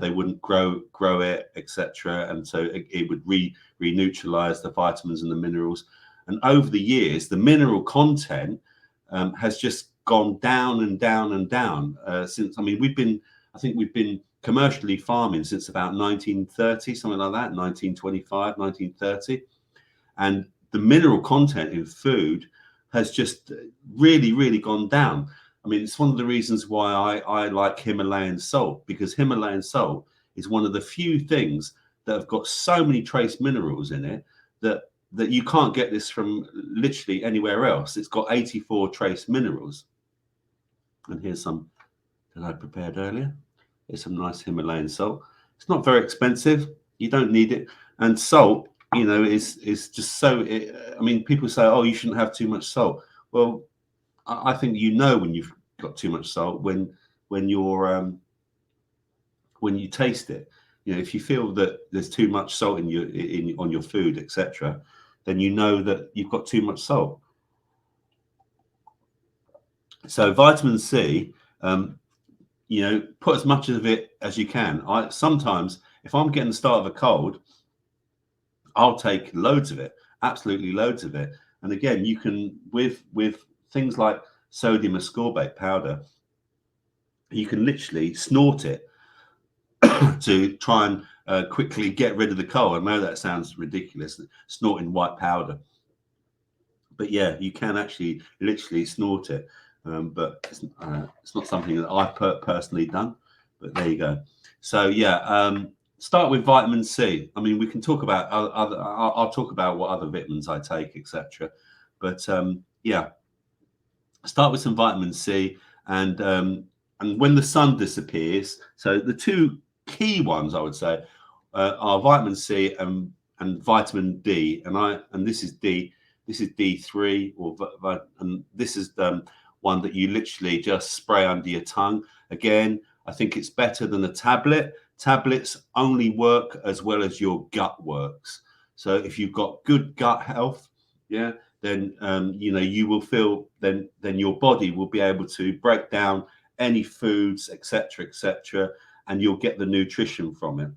wouldn't grow it, etc., and so it would re-neutralize the vitamins and the minerals. And over the years, the mineral content has just gone down and down and down since. I mean, we've been commercially farming since about 1930, something like that, 1925, 1930, and the mineral content in food has just really gone down. I mean, it's one of the reasons why I like Himalayan salt, because Himalayan salt is one of the few things that have got so many trace minerals in it that you can't get this from literally anywhere else. It's got 84 trace minerals. And here's some that I prepared earlier. Here's some nice Himalayan salt. It's not very expensive. You don't need it. And salt, you know, is just so. I mean, people say, "Oh, you shouldn't have too much salt." Well, I think you know when you've got too much salt when you're when you taste it. You know, if you feel that there's too much salt in on your food, etc., then you know that you've got too much salt. So vitamin C, you know, put as much of it as you can. I sometimes, if I'm getting the start of a cold, I'll take loads of it, absolutely loads of it. And again, you can with things like sodium ascorbate powder, you can literally snort it to try and quickly get rid of the cold. I know that sounds ridiculous, snorting white powder, but yeah, you can actually literally snort it. But it's not something that I've personally done. But there you go. So yeah, start with vitamin C. I mean, we can talk about other. I'll talk about what other vitamins I take, etc. But yeah, start with some vitamin C, and when the sun disappears. So the two key ones I would say are vitamin C and vitamin D, and this is D. This is D3, and this is one that you literally just spray under your tongue. Again, I think it's better than a tablet. Tablets only work as well as your gut works. So if you've got good gut health, yeah, then you know you will feel then your body will be able to break down any foods, etc., and you'll get the nutrition from it.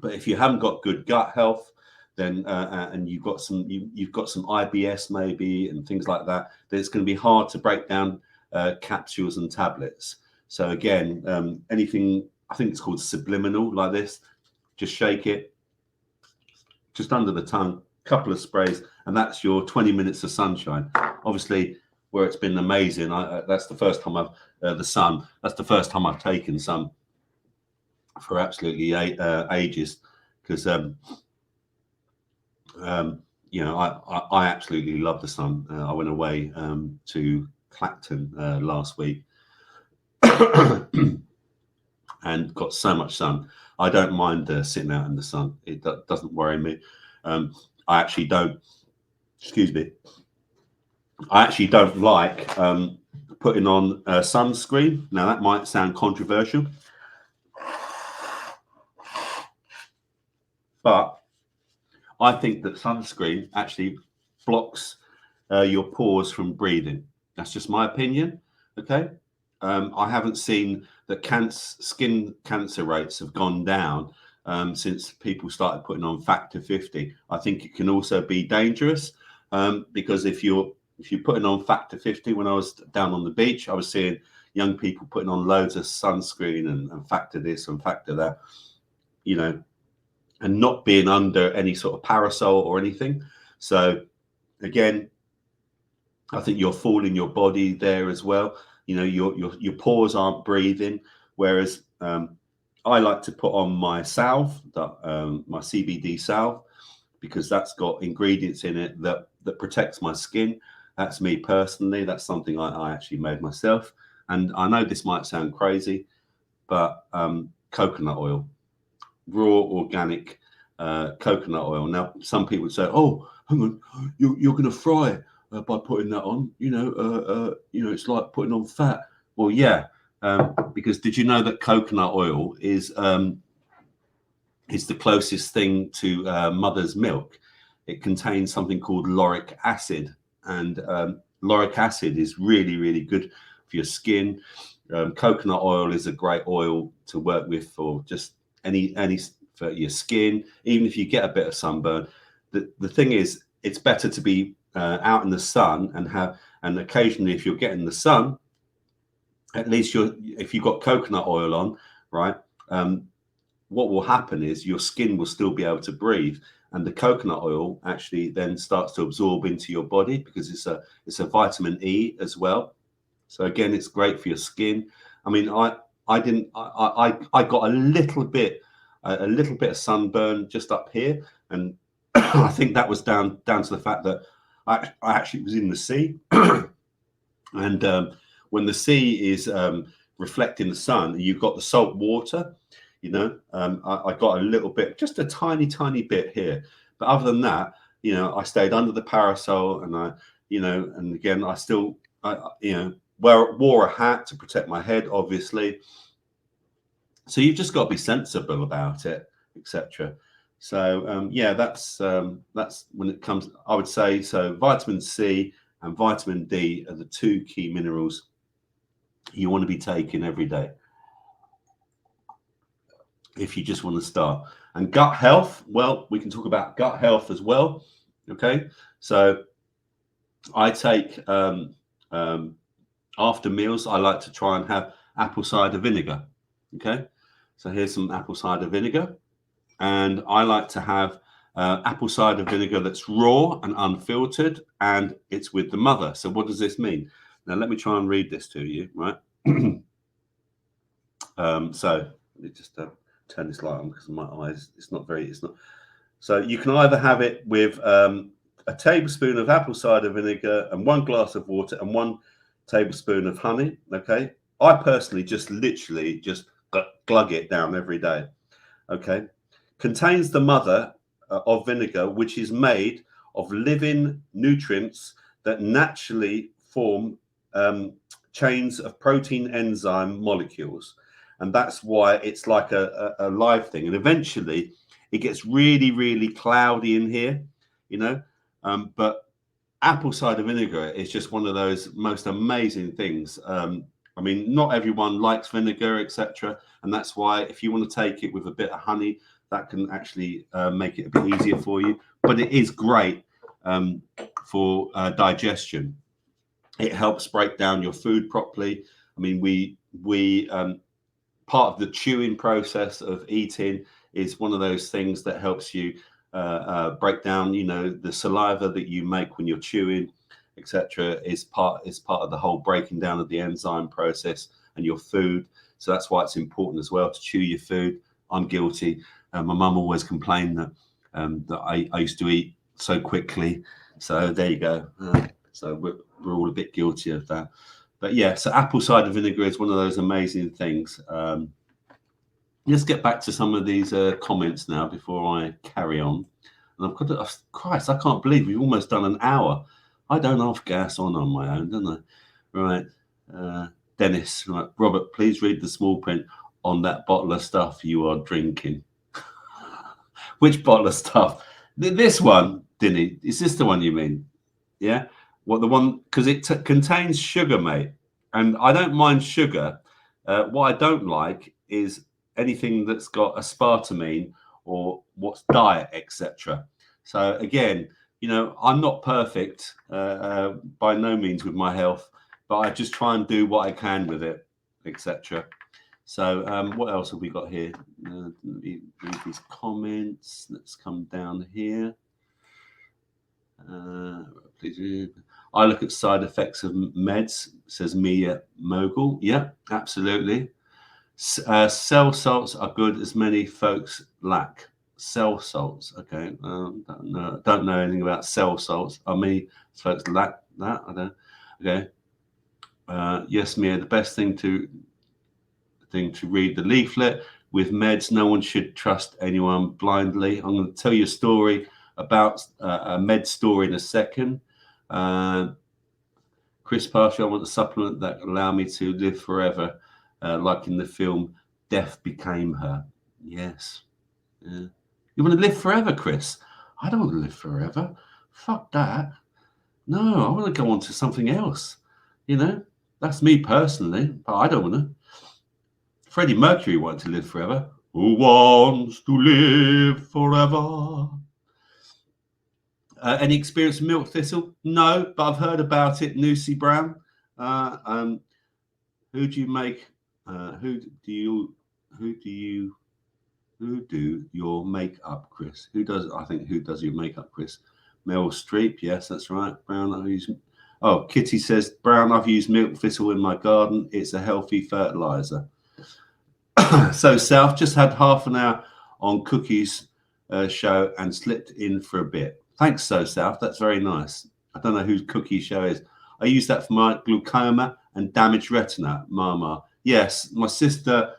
But if you haven't got good gut health, then and you've got some IBS maybe and things like that, then it's going to be hard to break down capsules and tablets. So again, anything I think it's called subliminal like this, just shake it just under the tongue, couple of sprays, and that's your 20 minutes of sunshine. Obviously, where it's been amazing, that's the first time that's the first time I've taken sun for absolutely ages, because you know, I absolutely love the sun. I went away to Clacton last week and got so much sun. I don't mind sitting out in the sun. It doesn't worry me. I actually don't. Excuse me. I actually don't like putting on sunscreen. Now that might sound controversial, but I think that sunscreen actually blocks your pores from breathing. That's just my opinion. Okay. I haven't seen that skin cancer rates have gone down since people started putting on factor 50. I think it can also be dangerous because if you're putting on factor 50, when I was down on the beach, I was seeing young people putting on loads of sunscreen and factor this and factor that, you know, and not being under any sort of parasol or anything. So again, I think you're fooling your body there as well. You know, your pores aren't breathing. Whereas I like to put on my salve, my CBD salve, because that's got ingredients in it that protects my skin. That's me personally. That's something I actually made myself. And I know this might sound crazy, but coconut oil, raw organic coconut oil. Now, some people say, "Oh, hang on, you're going to fry it by putting that on." You know, it's like putting on fat. Well, yeah, because did you know that coconut oil is the closest thing to mother's milk? It contains something called lauric acid, and lauric acid is really, really good for your skin. Coconut oil is a great oil to work with for just any for your skin, even if you get a bit of sunburn. The thing is, it's better to be out in the sun and occasionally, if you're getting the sun, at least if you've got coconut oil on, right? What will happen is your skin will still be able to breathe, and the coconut oil actually then starts to absorb into your body because it's a vitamin E as well. So again, it's great for your skin. I mean, I got a little bit of sunburn just up here, and I think that was down to the fact that I actually was in the sea, and when the sea is reflecting the sun, you've got the salt water. You know, I got a little bit, just a tiny bit here, but other than that, you know, I stayed under the parasol, and and again, wore a hat to protect my head, obviously. So you've just got to be sensible about it, etc. So yeah, that's when it comes, I would say. So vitamin C and vitamin D are the two key minerals you want to be taking every day if you just want to start. And gut health, well, we can talk about gut health as well. Okay, so I take after meals, I like to try and have apple cider vinegar. Okay, so here's some apple cider vinegar, and I like to have apple cider vinegar that's raw and unfiltered, and it's with the mother. So what does this mean? Now let me try and read this to you, right? So let me just turn this light on because my eyes, it's not. So you can either have it with a tablespoon of apple cider vinegar and 1 glass of water and 1 tablespoon of honey. Okay, I personally literally just glug it down every day. Okay, contains the mother of vinegar, which is made of living nutrients that naturally form chains of protein enzyme molecules, and that's why it's like a live thing. And eventually it gets really cloudy in here, you know, but apple cider vinegar is just one of those most amazing things. I mean, not everyone likes vinegar, etc., and that's why if you want to take it with a bit of honey, that can actually make it a bit easier for you. But it is great for digestion. It helps break down your food properly. I mean, we part of the chewing process of eating is one of those things that helps you break down, you know, the saliva that you make when you're chewing, etc. is part of the whole breaking down of the enzyme process and your food. So that's why it's important as well to chew your food. I'm guilty. My mum always complained that I used to eat so quickly. So there you go. So we're all a bit guilty of that. But yeah, so apple cider vinegar is one of those amazing things. Let's get back to some of these comments now before I carry on. And I've got to, Christ, I can't believe we've almost done an hour. I don't half gas on my own, don't I? Right. Dennis, right. Robert, please read the small print on that bottle of stuff you are drinking. Which bottle of stuff? This one, Dinny. Is this the one you mean? Yeah. What, the one? Because it contains sugar, mate. And I don't mind sugar. What I don't like is anything that's got aspartame or what's diet, etc. So again, you know, I'm not perfect by no means with my health, but I just try and do what I can with it, etc. So what else have we got here? Let me read these comments. Let's come down here. Please. I look at side effects of meds, says Mia Mogul. Yeah, absolutely. Cell salts are good as many folks lack. Cell salts, okay. Don't know anything about cell salts. I mean, folks lack that. I don't. Okay. Yes, Mia. The best thing to read the leaflet. With meds, no one should trust anyone blindly. I'm going to tell you a story about a med story in a second. Chris Partial, I want a supplement that allow me to live forever, like in the film Death Became Her. Yes. Yeah. You want to live forever, Chris? I don't want to live forever. Fuck that. No, I want to go on to something else. You know, that's me personally, but I don't want to. Freddie Mercury wanted to live forever. Who wants to live forever? Any experience with milk thistle? No, but I've heard about it. Lucy Brown. Who do you make? Who do your makeup, Chris? Who does? I think who does your makeup, Chris? Meryl Streep. Yes, that's right. Brown. I've used. Oh, Kitty says Brown. I've used milk thistle in my garden. It's a healthy fertilizer. So South just had half an hour on Cookie's show and slipped in for a bit. Thanks, So South. That's very nice. I don't know who Cookie's show is. I use that for my glaucoma and damaged retina, Mama. Yes, my sister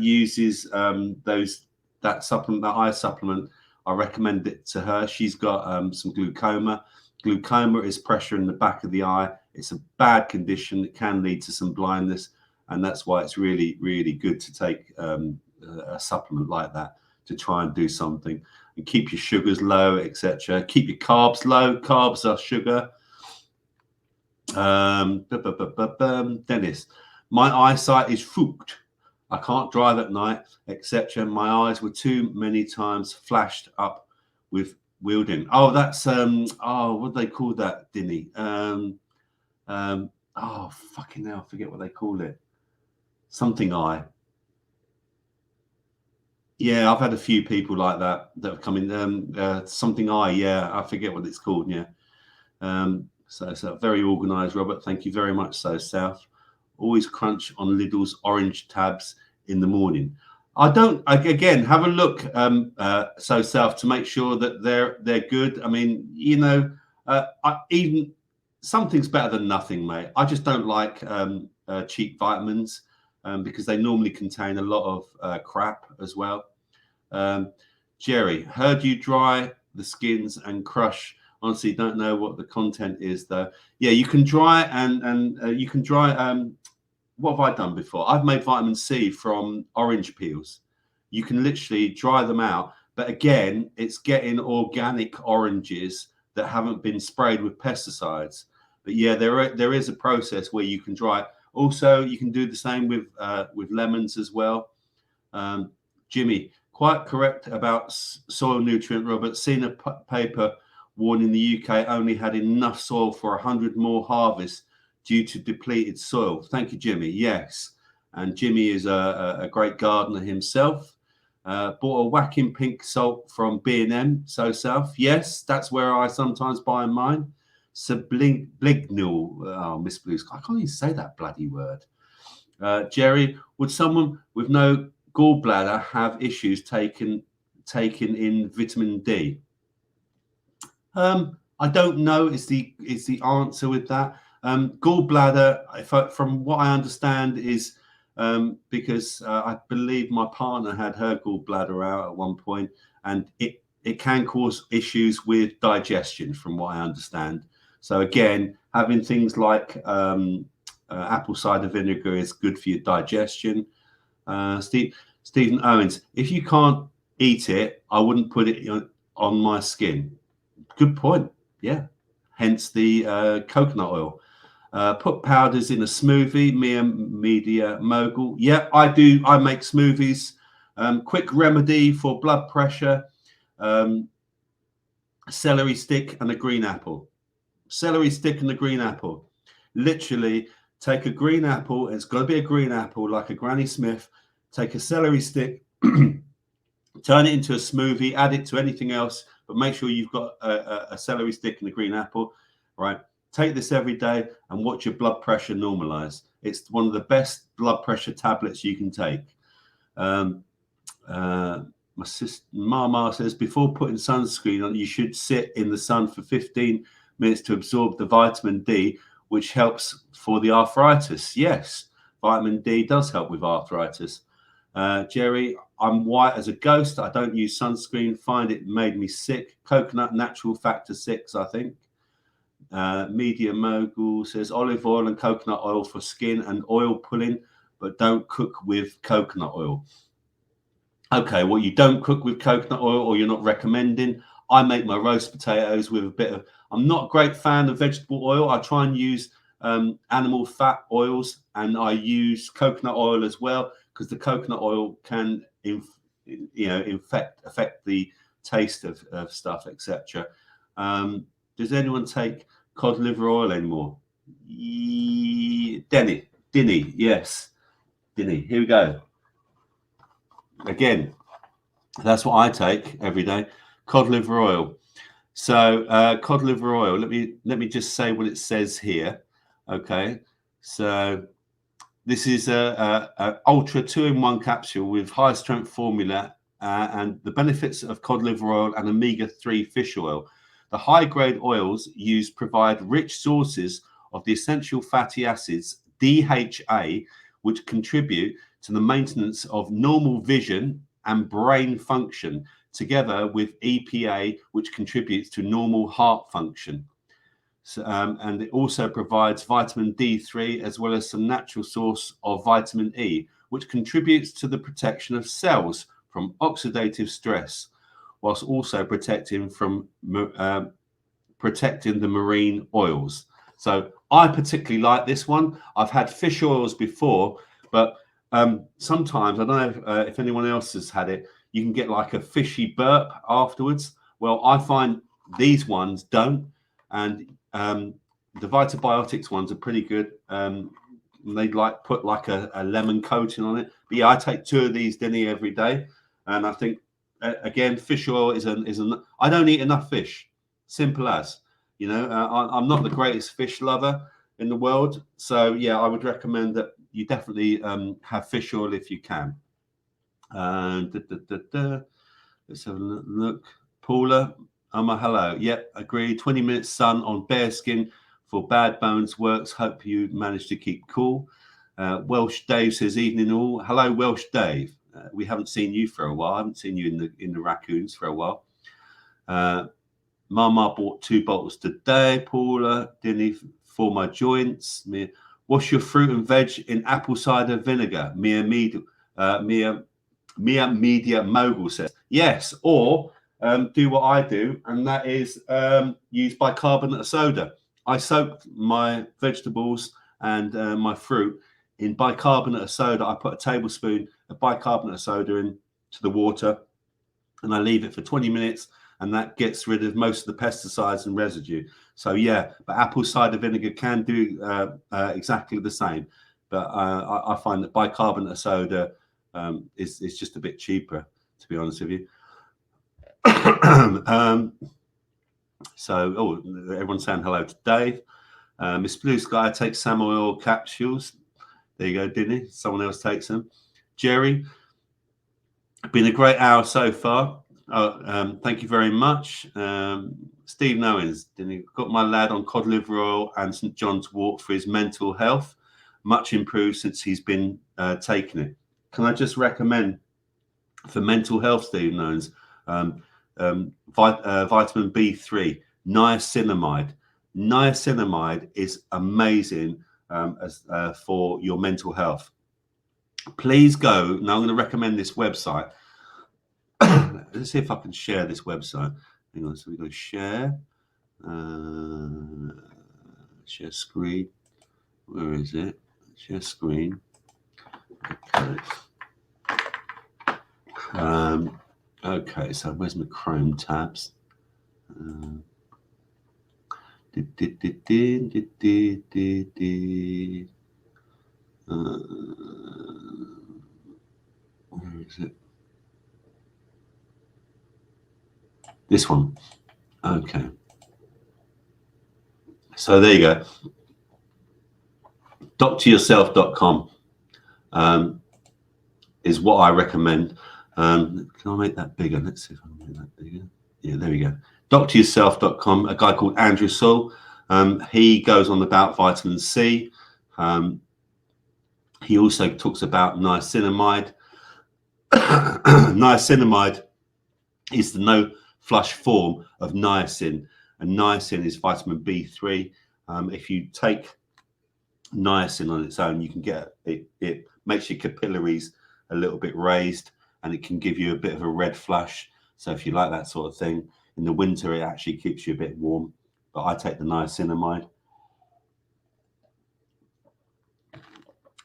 uses that supplement, that eye supplement, I recommend it to her. She's got some glaucoma. Glaucoma is pressure in the back of the eye. It's a bad condition. It can lead to some blindness, and that's why it's really, really good to take a supplement like that to try and do something and keep your sugars low, etc. Keep your carbs low. Carbs are sugar. Dennis, my eyesight is fucked. I can't drive at night, etc. My eyes were too many times flashed up with wielding. Oh, that's what do they call that, Dinny? Oh, fucking hell, I forget what they call it. Something eye. Yeah, I've had a few people like that have come in. Something eye. Yeah, I forget what it's called. Yeah. So very organised, Robert. Thank you very much. So South, always crunch on Lidl's orange tabs in the morning. Again, have a look. So South, to make sure that they're good. I mean, even something's better than nothing, mate. I just don't like cheap vitamins because they normally contain a lot of crap as well. Jerry, heard you dry the skins and crush. Honestly, don't know what the content is though. Yeah, you can dry and you can dry. What have I done before? I've made vitamin C from orange peels. You can literally dry them out, but again, it's getting organic oranges that haven't been sprayed with pesticides. But yeah, there is a process where you can dry it. Also, you can do the same with lemons as well. Jimmy, quite correct about soil nutrient, Robert. Seen a paper warning the UK only had enough soil for 100 more harvests due to depleted soil. Thank you, Jimmy. Yes. And Jimmy is a great gardener himself. Bought a whacking pink salt from B&M, so South. Yes, that's where I sometimes buy mine. Sublignal. Oh, Miss Blues. I can't even say that bloody word. Jerry, would someone with no gallbladder have issues taking in vitamin D? I don't know is the answer with that. Gallbladder, from what I understand, is because I believe my partner had her gallbladder out at one point, and it can cause issues with digestion, from what I understand. So again, having things like apple cider vinegar is good for your digestion. Stephen Owens, if you can't eat it, I wouldn't put it on my skin. Good point. Yeah. Hence the coconut oil. Put powders in a smoothie. Media mogul. Yeah, I do. I make smoothies. Quick remedy for blood pressure. Celery stick and a green apple. Celery stick and a green apple. Literally take a green apple. It's got to be a green apple, like a Granny Smith. Take a celery stick, turn it into a smoothie, add it to anything else, but make sure you've got a celery stick and a green apple, right? Take this every day and watch your blood pressure normalize. It's one of the best blood pressure tablets you can take. My sister Mama says, before putting sunscreen on, you should sit in the sun for 15 minutes to absorb the vitamin D, which helps for the arthritis. Yes, vitamin D does help with arthritis. Jerry, I'm white as a ghost. I don't use sunscreen. Find it made me sick. Coconut natural factor 6, I think. Media mogul says olive oil and coconut oil for skin and oil pulling, but don't cook with coconut oil. Okay, well, you don't cook with coconut oil, or you're not recommending. I make my roast potatoes with a bit of. I'm not a great fan of vegetable oil. I try and use animal fat oils, and I use coconut oil as well, because the coconut oil can affect the taste of stuff, etc. Does anyone take cod liver oil anymore? Dinny, yes, Dinny. Here we go. Again, that's what I take every day. Cod liver oil. So cod liver oil. Let me just say what it says here. Okay, so this is a ultra 2-in-1 capsule with high strength formula and the benefits of cod liver oil and omega-3 fish oil. The high grade oils used provide rich sources of the essential fatty acids DHA, which contribute to the maintenance of normal vision and brain function, together with EPA, which contributes to normal heart function. So, and it also provides vitamin D3 as well as some natural source of vitamin E, which contributes to the protection of cells from oxidative stress, whilst also protecting the marine oils. So I particularly like this one. I've had fish oils before, but sometimes, I don't know if anyone else has had it, you can get like a fishy burp afterwards. Well, I find these ones don't, and the Vitabiotics ones are pretty good. They'd like put like a lemon coating on it. But yeah, I take 2 of these, Denny, every day, and I think again, fish oil is an. I don't eat enough fish. Simple as, you know. I'm not the greatest fish lover in the world, so yeah, I would recommend that you definitely have fish oil if you can. Let's have a look. Paula, hello. Yep, agree. 20 minutes sun on bare skin for bad bones works. Hope you managed to keep cool. Welsh Dave says, evening all. Hello, Welsh Dave. We haven't seen you for a while. I haven't seen you in the raccoons for a while. Mama bought 2 bottles today. Paula, Dinny, for my joints. Wash your fruit and veg in apple cider vinegar. Mia Media Mogul says. Yes, or do what I do, and that is use bicarbonate of soda. I soak my vegetables and my fruit in bicarbonate of soda. I put a tablespoon of bicarbonate of soda into the water, and I leave it for 20 minutes, and that gets rid of most of the pesticides and residue. So yeah, but apple cider vinegar can do exactly the same. But I find that bicarbonate of soda is just a bit cheaper, to be honest with you. So, everyone's saying hello to Dave. Miss Blue Sky takes salmon oil capsules. There you go, Dinny. Someone else takes them. Jerry, been a great hour so far. Thank you very much. Steve Owens, Dinny, got my lad on cod liver oil and St John's wort for his mental health. Much improved since he's been taking it. Can I just recommend for mental health, Steve Owens, vitamin B3, niacinamide. Niacinamide is amazing for your mental health. Please go. Now I'm going to recommend this website. Let's see if I can share this website. Hang on. So we go share. Share screen. Where is it? Share screen. Okay. Okay, so where's my Chrome tabs? Where is it? This one. Okay. So there you go. Doctoryourself.com is what I recommend. Can I make that bigger? Let's see if I can make that bigger. Yeah, there we go. Doctoryourself.com, a guy called Andrew Saul. He goes on about vitamin C. He also talks about niacinamide. Niacinamide is the no flush form of niacin, and niacin is vitamin B3. If you take niacin on its own, you can get it makes your capillaries a little bit raised, and it can give you a bit of a red flush. So if you like that sort of thing, in the winter it actually keeps you a bit warm. But I take the niacinamide.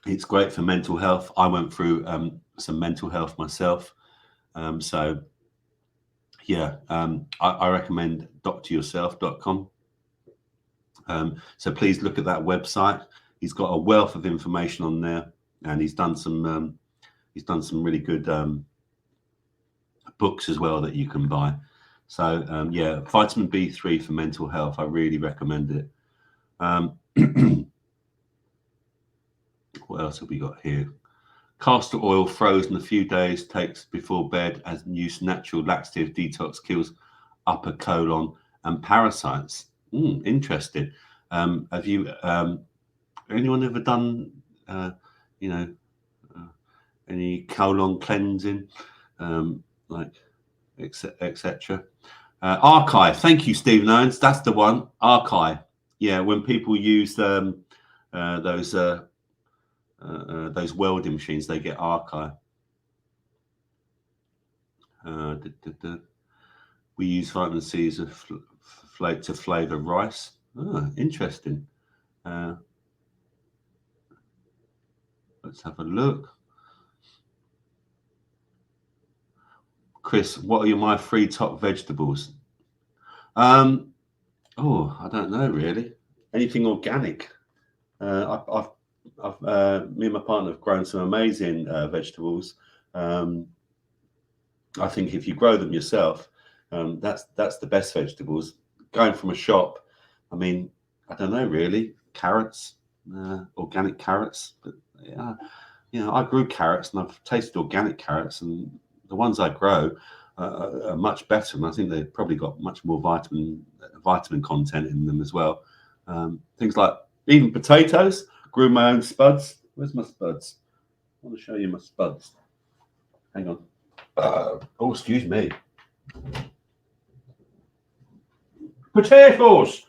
It's great for mental health. I went through some mental health myself. So yeah, I recommend doctoryourself.com. So please look at that website. He's got a wealth of information on there, and he's done some really good books as well that you can buy. So yeah, vitamin B3 for mental health. I really recommend it. What else have we got here? Castor oil frozen a few days, takes before bed as use natural laxative detox, kills upper colon and parasites. Interesting. Have you anyone ever done any colon cleansing, like etc. Archive. Thank you, Stephen Owens. That's the one. Archive. Yeah, when people use those welding machines, they get archive. We use vitamin C as a to flavour rice. Oh, interesting. Let's have a look. Chris, what are my 3 top vegetables? Oh, I don't know really. Anything organic. I've me and my partner have grown some amazing vegetables. I think if you grow them yourself, that's the best vegetables. Going from a shop, I mean, I don't know really. Carrots, organic carrots. But yeah, I grew carrots and I've tasted organic carrots, and the ones I grow are much better. And I think they've probably got much more vitamin content in them as well. Things like even potatoes. Grew my own spuds. Where's my spuds? I want to show you my spuds. Hang on. Oh, excuse me. Potatoes.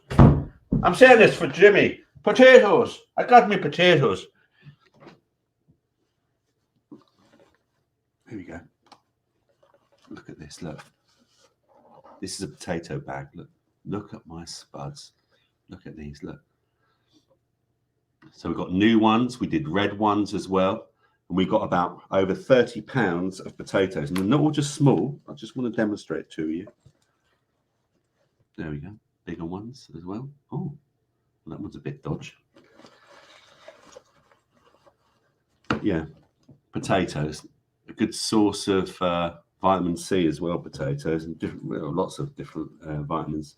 I'm saying this for Jimmy. Potatoes. I got me potatoes. Here we go. Look at this. Look. This is a potato bag. Look at my spuds. Look at these. Look. So we've got new ones. We did red ones as well. And we got about over 30 pounds of potatoes. And they're not all just small. I just want to demonstrate to you. There we go. Bigger ones as well. Oh, that one's a bit dodgy. Yeah, potatoes. A good source of vitamin C as well, potatoes, and lots of different vitamins.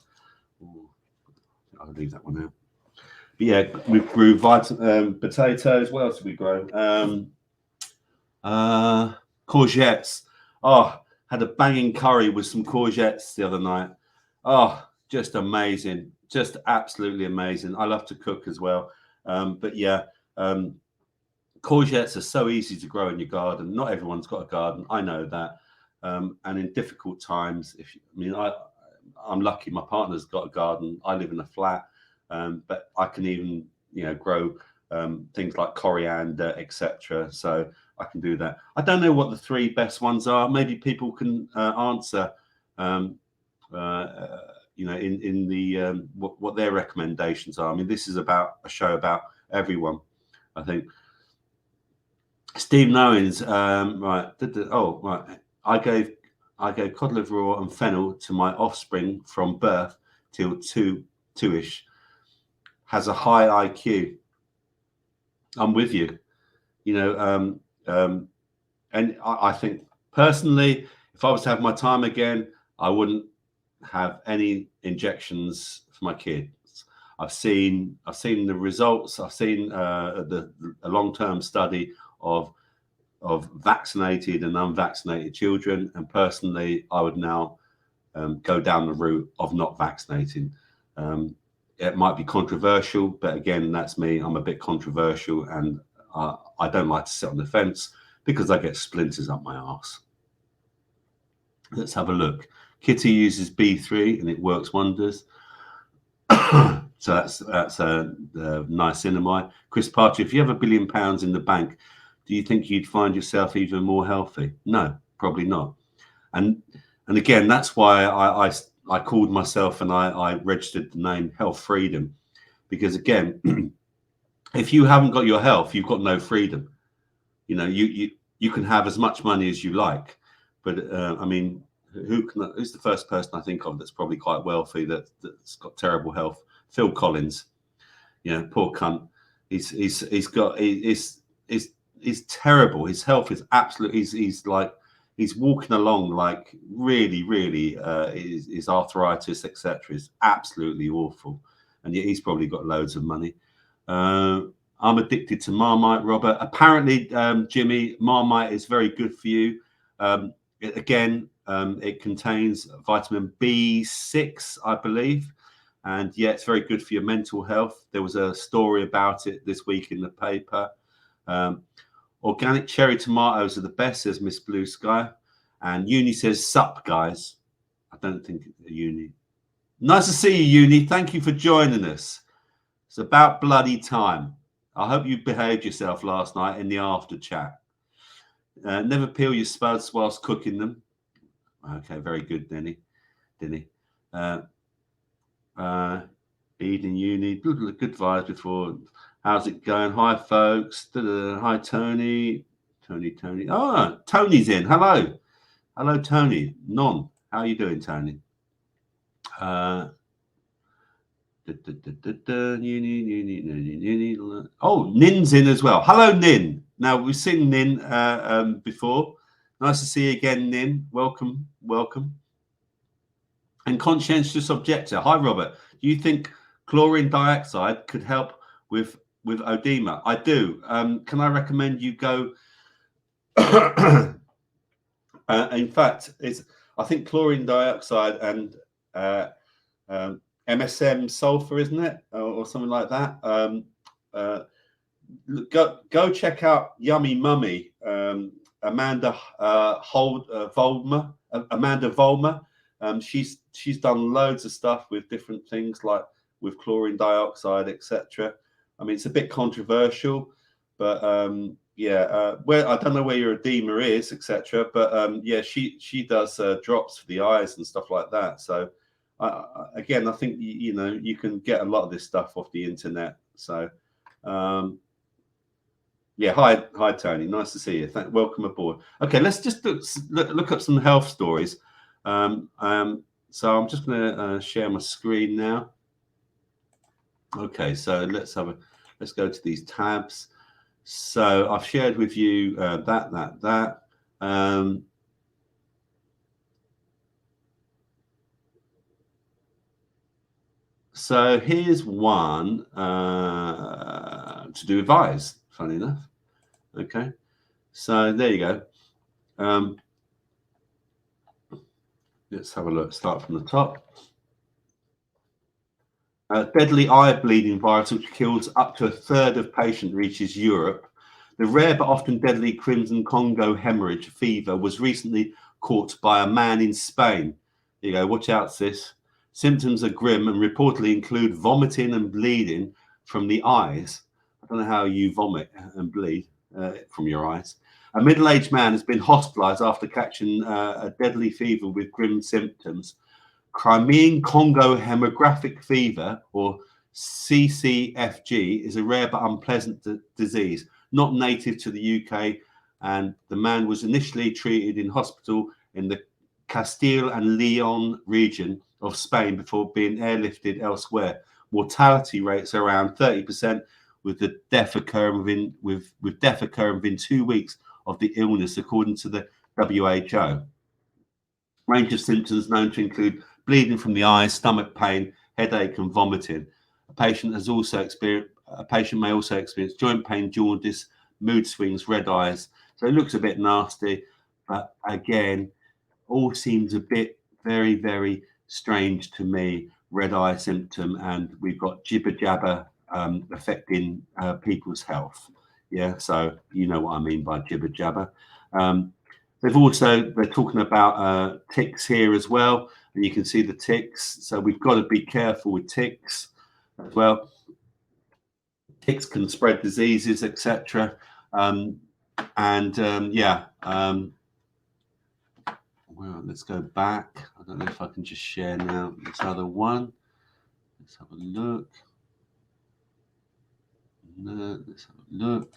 Ooh, I'll leave that one out. But yeah, we grew potatoes. What else did we grow? Courgettes. Oh, had a banging curry with some courgettes the other night. Oh, just amazing. Just absolutely amazing. I love to cook as well. But yeah, courgettes are so easy to grow in your garden. Not everyone's got a garden. I know that. And in difficult times, I'm lucky. My partner's got a garden. I live in a flat, but I can even, grow things like coriander, etc. So I can do that. I don't know what the 3 best ones are. Maybe people can answer. In the what their recommendations are. I mean, this is about a show about everyone, I think. Steve Owens, right? Right. I gave cod liver oil and fennel to my offspring from birth till two-ish. Has a high IQ. I'm with you. And I think personally, if I was to have my time again, I wouldn't have any injections for my kids. I've seen the results. I've seen a long-term study of vaccinated and unvaccinated children, and personally, I would now go down the route of not vaccinating. It might be controversial, but again, that's me. I'm a bit controversial, and I don't like to sit on the fence because I get splinters up my arse. Let's have a look. Kitty uses B3 and it works wonders. So that's a niacinamide. Chris Partridge, if you have £1 billion in the bank, do you think you'd find yourself even more healthy? No, probably not. And again, that's why I called myself and I registered the name Healthfreedom, because again, if you haven't got your health, you've got no freedom. You can have as much money as you like, but I mean, who's the first person I think of that's probably quite wealthy that's got terrible health? Phil Collins. Poor cunt. He's terrible. His health is absolutely. He's walking along like really, his arthritis, etc. is absolutely awful, and yet he's probably got loads of money. I'm addicted to Marmite, Robert. Apparently, Jimmy, Marmite is very good for you. It contains vitamin B6, I believe. And yeah, it's very good for your mental health. There was a story about it this week in the paper. Organic cherry tomatoes are the best, says Miss Blue Sky. And Uni says, sup, guys. I don't think it's Uni. Nice to see you, Uni. Thank you for joining us. It's about bloody time. I hope you behaved yourself last night in the after chat. Never peel your spuds whilst cooking them. Okay, very good, Denny. Eden Uni, good vibes before. How's it going? Hi, folks. Hi, Tony. Tony. Oh, Tony's in. Hello, Tony. How are you doing, Tony? Oh, Nin's in as well. Hello, Nin. Now, we've seen Nin before. Nice to see you again, Nin. Welcome. And conscientious objector. Hi, Robert. Do you think chlorine dioxide could help with oedema? I do. Can I recommend you go? In fact, I think chlorine dioxide and MSM sulfur, isn't it, or something like that? Go check out Yummy Mummy, Amanda Volmer. She's done loads of stuff with different things, like with chlorine dioxide, etc. I mean, it's a bit controversial, but where I don't know where your edema is, etc. But she does drops for the eyes and stuff like that. So again, I think you can get a lot of this stuff off the internet. So hi Tony, nice to see you. Welcome aboard. Okay, let's just look up some health stories. So I'm just going to share my screen now. Okay, so let's go to these tabs. So I've shared with you that. So here's one to do with eyes, funny enough. Okay, so there you go. Let's have a look. Start from the top. Deadly eye bleeding virus, which kills up to a third of patients, reaches Europe. The rare but often deadly Crimson Congo hemorrhage fever was recently caught by a man in Spain. There you go. Watch out, sis. Symptoms are grim and reportedly include vomiting and bleeding from the eyes. I don't know how you vomit and bleed from your eyes. A middle-aged man has been hospitalized after catching a deadly fever with grim symptoms. Crimean Congo hemorrhagic fever, or CCFG, is a rare but unpleasant disease, not native to the UK, and the man was initially treated in hospital in the Castile and Leon region of Spain before being airlifted elsewhere. Mortality rates are around 30%, with death occurring within 2 weeks of the illness, according to the WHO. Range of symptoms known to include bleeding from the eyes, stomach pain, headache, and vomiting. A patient may also experience joint pain, jaundice, mood swings, red eyes. So it looks a bit nasty, but again, all seems a bit very, very strange to me. Red eye symptom, and we've got jibber jabber affecting people's health. Yeah, so you know what I mean by jibber jabber. They're talking about ticks here as well, and you can see the ticks. So we've got to be careful with ticks as well. Ticks can spread diseases, etc. Well, let's go back. I don't know if I can just share now this other one. Let's have a look. Let's have a look.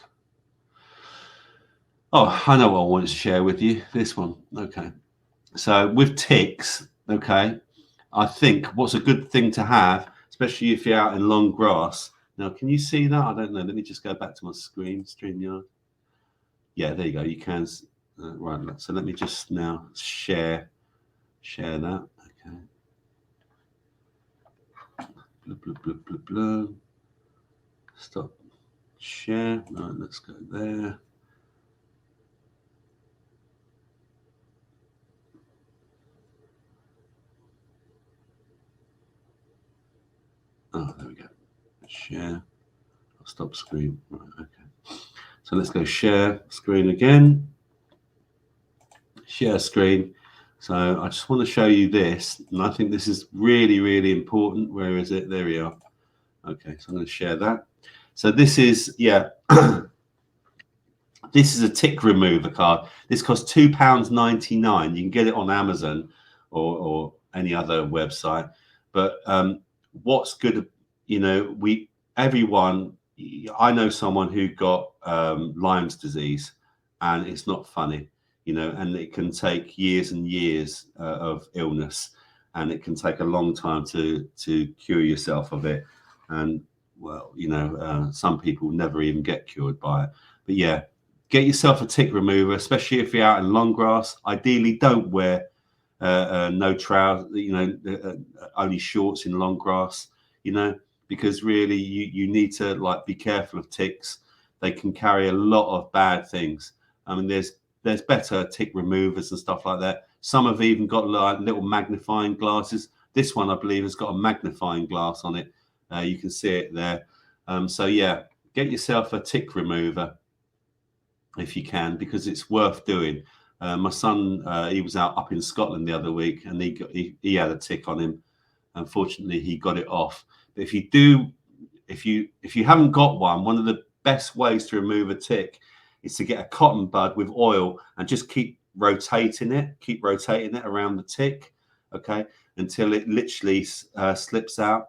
Oh, I know what I want to share with you. This one. Okay. So with ticks, okay, I think what's a good thing to have, especially if you're out in long grass. Now, can you see that? I don't know. Let me just go back to my screen, StreamYard. Yeah, there you go. You can. Right. So let me just now share that. Okay. Blah. Stop. Share. Right, let's go there. Oh, there we go. Share. I'll stop screen. Right, okay. So let's go share screen again. Share screen. So I just want to show you this, and I think this is really, really important. Where is it? There we are. Okay, so I'm going to share that. So this is, yeah, this is a tick remover card. This costs £2.99. You can get it on Amazon or any other website. But what's good, you know, everyone, I know someone who got Lyme's disease, and it's not funny, you know, and it can take years and years of illness, and it can take a long time to cure yourself of it. And well, you know, some people never even get cured by it. But yeah, get yourself a tick remover, especially if you're out in long grass. Ideally, don't wear no trousers, you know, only shorts in long grass, you know, because really you need to like be careful of ticks. They can carry a lot of bad things. I mean, there's better tick removers and stuff like that. Some have even got like little magnifying glasses. This one, I believe, has got a magnifying glass on it. You can see it there. So yeah, get yourself a tick remover if you can, because it's worth doing. My son, he was out up in Scotland the other week, and he had a tick on him. Unfortunately, he got it off. But if you haven't got one of the best ways to remove a tick is to get a cotton bud with oil and just keep rotating it around the tick, okay, until it literally slips out.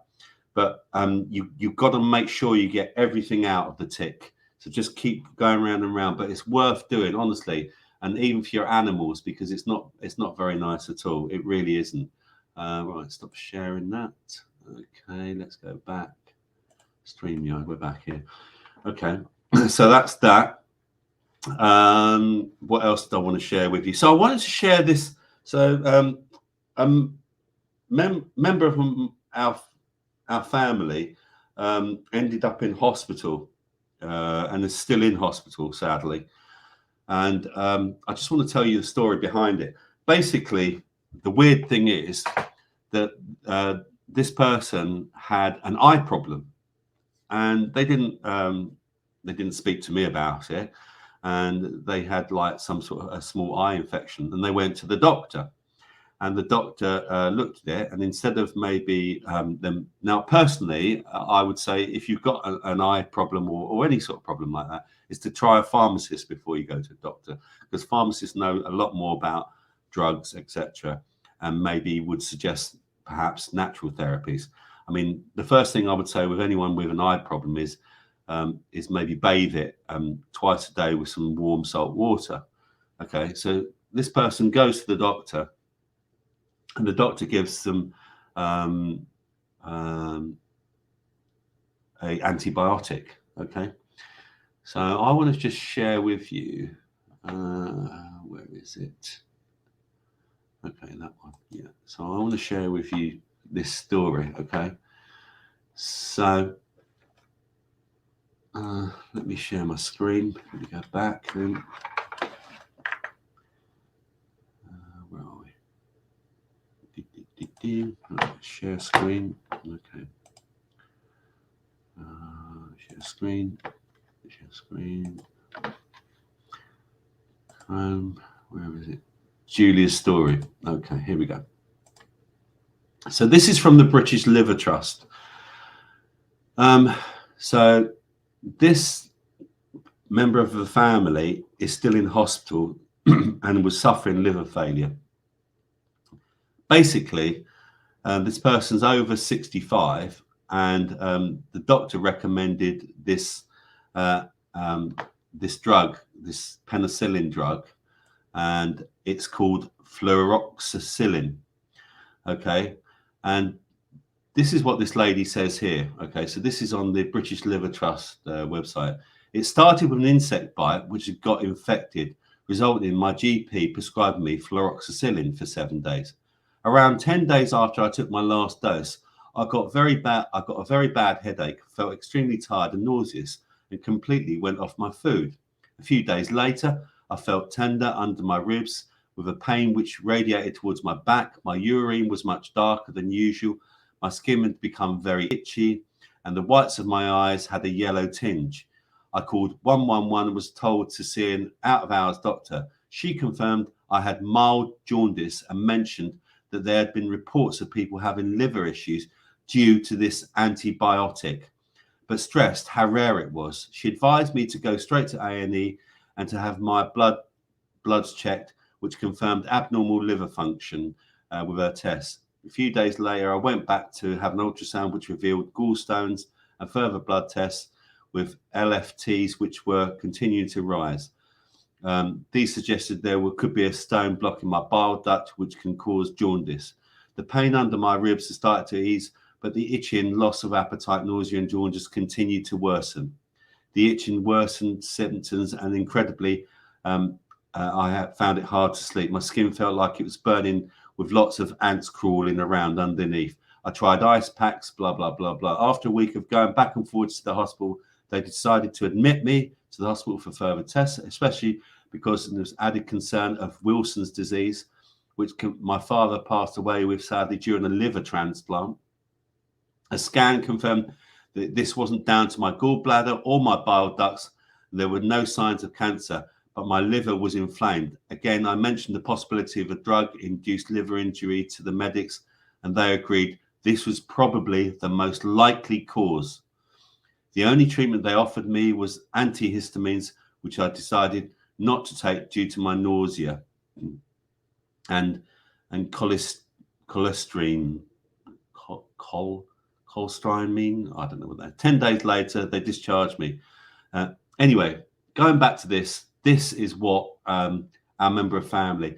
But you've got to make sure you get everything out of the tick. So just keep going round and round. But it's worth doing, honestly, and even for your animals, because it's not very nice at all. It really isn't. Right, stop sharing that. Okay, let's go back. StreamYard, we're back here. Okay, so that's that. What else did I want to share with you? So I wanted to share this. So member of our family ended up in hospital and is still in hospital, sadly. And I just want to tell you the story behind it. Basically, the weird thing is that this person had an eye problem, and they didn't speak to me about it, and they had like some sort of a small eye infection, and they went to the doctor. And the doctor looked at it, and instead of maybe them, now personally, I would say if you've got an eye problem or any sort of problem like that, is to try a pharmacist before you go to a doctor, because pharmacists know a lot more about drugs, etc., and maybe would suggest perhaps natural therapies. I mean, the first thing I would say with anyone with an eye problem is maybe bathe it twice a day with some warm salt water. Okay, so this person goes to the doctor, and the doctor gives them a antibiotic. Okay, so I want to just share with you. Where is it? Okay, that one. Yeah. So I want to share with you this story. Okay. So let me share my screen. Let me go back. Where are we? Share screen. Okay. Share screen. Share screen. Where is it? Julia's story. Okay, here we go. So this is from the British Liver Trust. So this member of the family is still in hospital and was suffering liver failure. Basically, this person's over 65, and the doctor recommended this this drug, this penicillin drug, and it's called fluoroxacillin. Okay, and this is what this lady says here. Okay, so this is on the British Liver Trust website. It started with an insect bite which had got infected, resulting in my GP prescribing me fluoroxacillin for 7 days. Around 10 days after I took my last dose, I got a very bad headache, felt extremely tired and nauseous, and completely went off my food. A few days later, I felt tender under my ribs with a pain which radiated towards my back. My urine was much darker than usual. My skin had become very itchy, and the whites of my eyes had a yellow tinge. I called 111 and was told to see an out-of-hours doctor. She confirmed I had mild jaundice and mentioned that there had been reports of people having liver issues due to this antibiotic, but stressed how rare it was. She advised me to go straight to A&E and to have my bloods checked, which confirmed abnormal liver function with her tests. A few days later, I went back to have an ultrasound, which revealed gallstones and further blood tests with LFTs, which were continuing to rise. These suggested there could be a stone blocking my bile duct, which can cause jaundice. The pain under my ribs has started to ease, but the itching, loss of appetite, nausea, and jaundice continued to worsen. The itching worsened symptoms, and incredibly, I found it hard to sleep. My skin felt like it was burning with lots of ants crawling around underneath. I tried ice packs, blah, blah, blah, blah. After a week of going back and forwards to the hospital, they decided to admit me to the hospital for further tests, especially because there was added concern of Wilson's disease, which my father passed away with, sadly, during a liver transplant. A scan confirmed that this wasn't down to my gallbladder or my bile ducts. There were no signs of cancer, but my liver was inflamed. Again, I mentioned the possibility of a drug-induced liver injury to the medics, and they agreed this was probably the most likely cause. The only treatment they offered me was antihistamines, which I decided not to take due to my nausea and cholesterine. Cholesterine, I don't know what that. 10 days later, they discharged me. Anyway, going back to this is what our member of family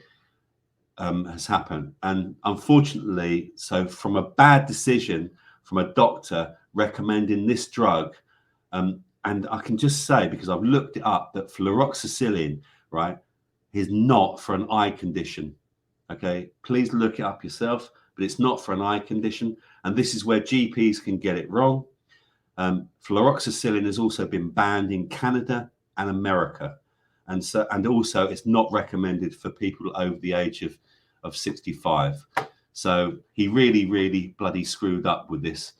has happened. And unfortunately, so from a bad decision from a doctor recommending this drug, and I can just say, because I've looked it up, that fluoxetine, right, is not for an eye condition. Okay, please look it up yourself, but it's not for an eye condition. And this is where GPs can get it wrong. Fluoxetine has also been banned in Canada and America. And also it's not recommended for people over the age of 65. So he really, really bloody screwed up with this.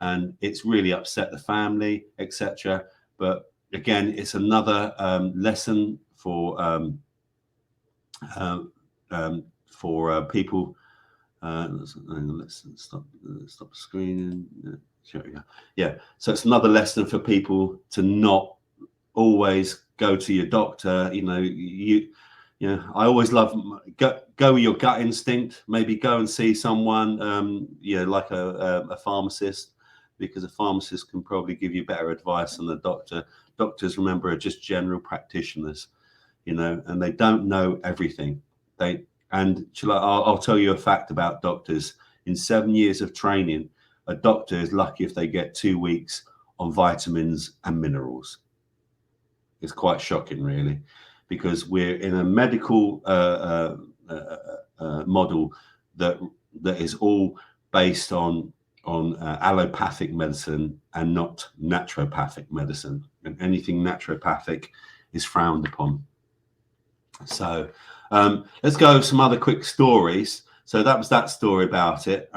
And it's really upset the family, etc. But again, it's another lesson for people. Let's stop screening. Yeah. So it's another lesson for people to not always go to your doctor. I always love go with your gut instinct. Maybe go and see someone, like a pharmacist, because a pharmacist can probably give you better advice than the doctor. Doctors, remember, are just general practitioners, and they don't know everything. I'll tell you a fact about doctors. In 7 years of training, a doctor is lucky if they get 2 weeks on vitamins and minerals. It's quite shocking, really, because we're in a medical model that is all based on allopathic medicine and not naturopathic medicine, and anything naturopathic is frowned upon. So let's go over some other quick stories. So that was that story about it.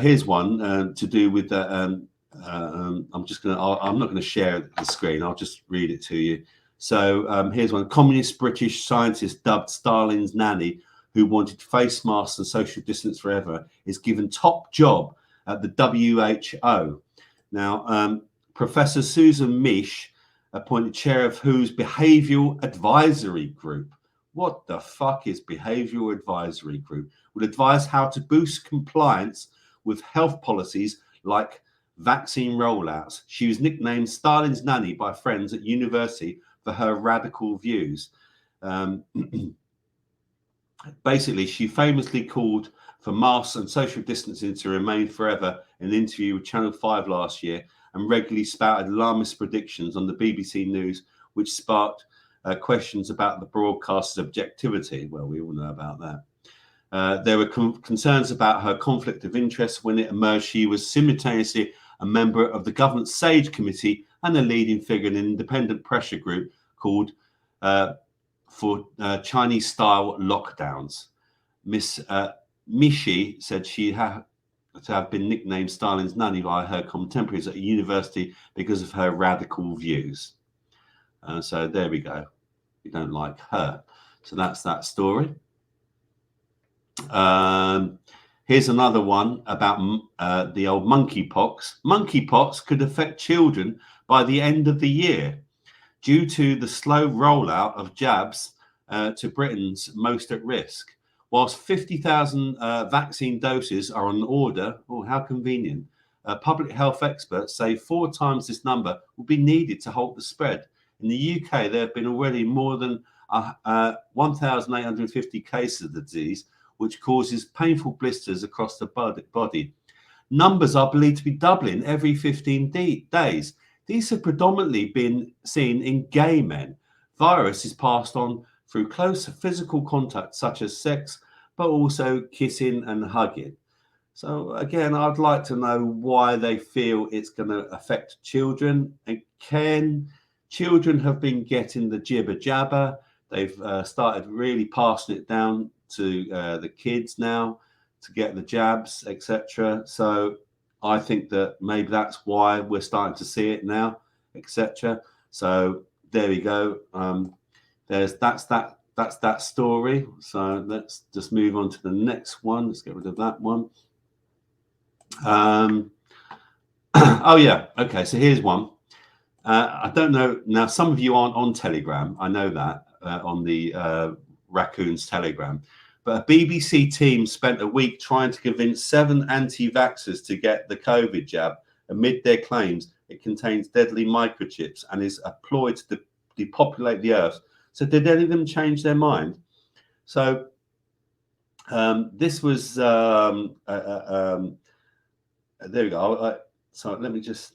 Here's one to do with I'm not going to share the screen. I'll just read it to you. So here's one. Communist British scientist dubbed Stalin's nanny, who wanted face masks and social distance forever, is given top job at the WHO. Now, Professor Susan Misch, appointed chair of WHO's Behavioural Advisory Group. What the fuck is Behavioural Advisory Group? Will advise how to boost compliance with health policies like vaccine rollouts. She was nicknamed Stalin's nanny by friends at university for her radical views. Basically, she famously called for masks and social distancing to remain forever in an interview with Channel 5 last year, and regularly spouted alarmist predictions on the BBC News, which sparked questions about the broadcast's objectivity. Well, we all know about that. There were concerns about her conflict of interest when it emerged she was simultaneously a member of the government's SAGE committee and a leading figure in an independent pressure group called for Chinese-style lockdowns. Miss Mishi said she had to have been nicknamed Stalin's nanny by her contemporaries at university because of her radical views. So there we go. We don't like her. So that's that story. Here's another one about the old monkeypox. Monkeypox could affect children by the end of the year due to the slow rollout of jabs to Britain's most at risk. Whilst 50,000 vaccine doses are on order, oh, how convenient. Public health experts say 4 times this number will be needed to halt the spread. In the UK, there have been already more than 1,850 cases of the disease, which causes painful blisters across the body. Numbers are believed to be doubling every 15 days. These have predominantly been seen in gay men. Virus is passed on through close physical contact, such as sex, but also kissing and hugging. So again, I'd like to know why they feel it's going to affect children. Again, children have been getting the jibber jabber. They've started really passing it down to the kids now to get the jabs, etc. So I think that maybe that's why we're starting to see it now, etc. So there we go. That's that story. So let's just move on to the next one. Let's get rid of that one. Oh yeah, okay. So here's one. I don't know. Now, some of you aren't on Telegram. I know that on the Raccoons Telegram. But a BBC team spent a week trying to convince 7 anti-vaxxers to get the COVID jab amid their claims it contains deadly microchips and is employed to depopulate the earth. So did any of them change their mind? So this was, there we go. So let me just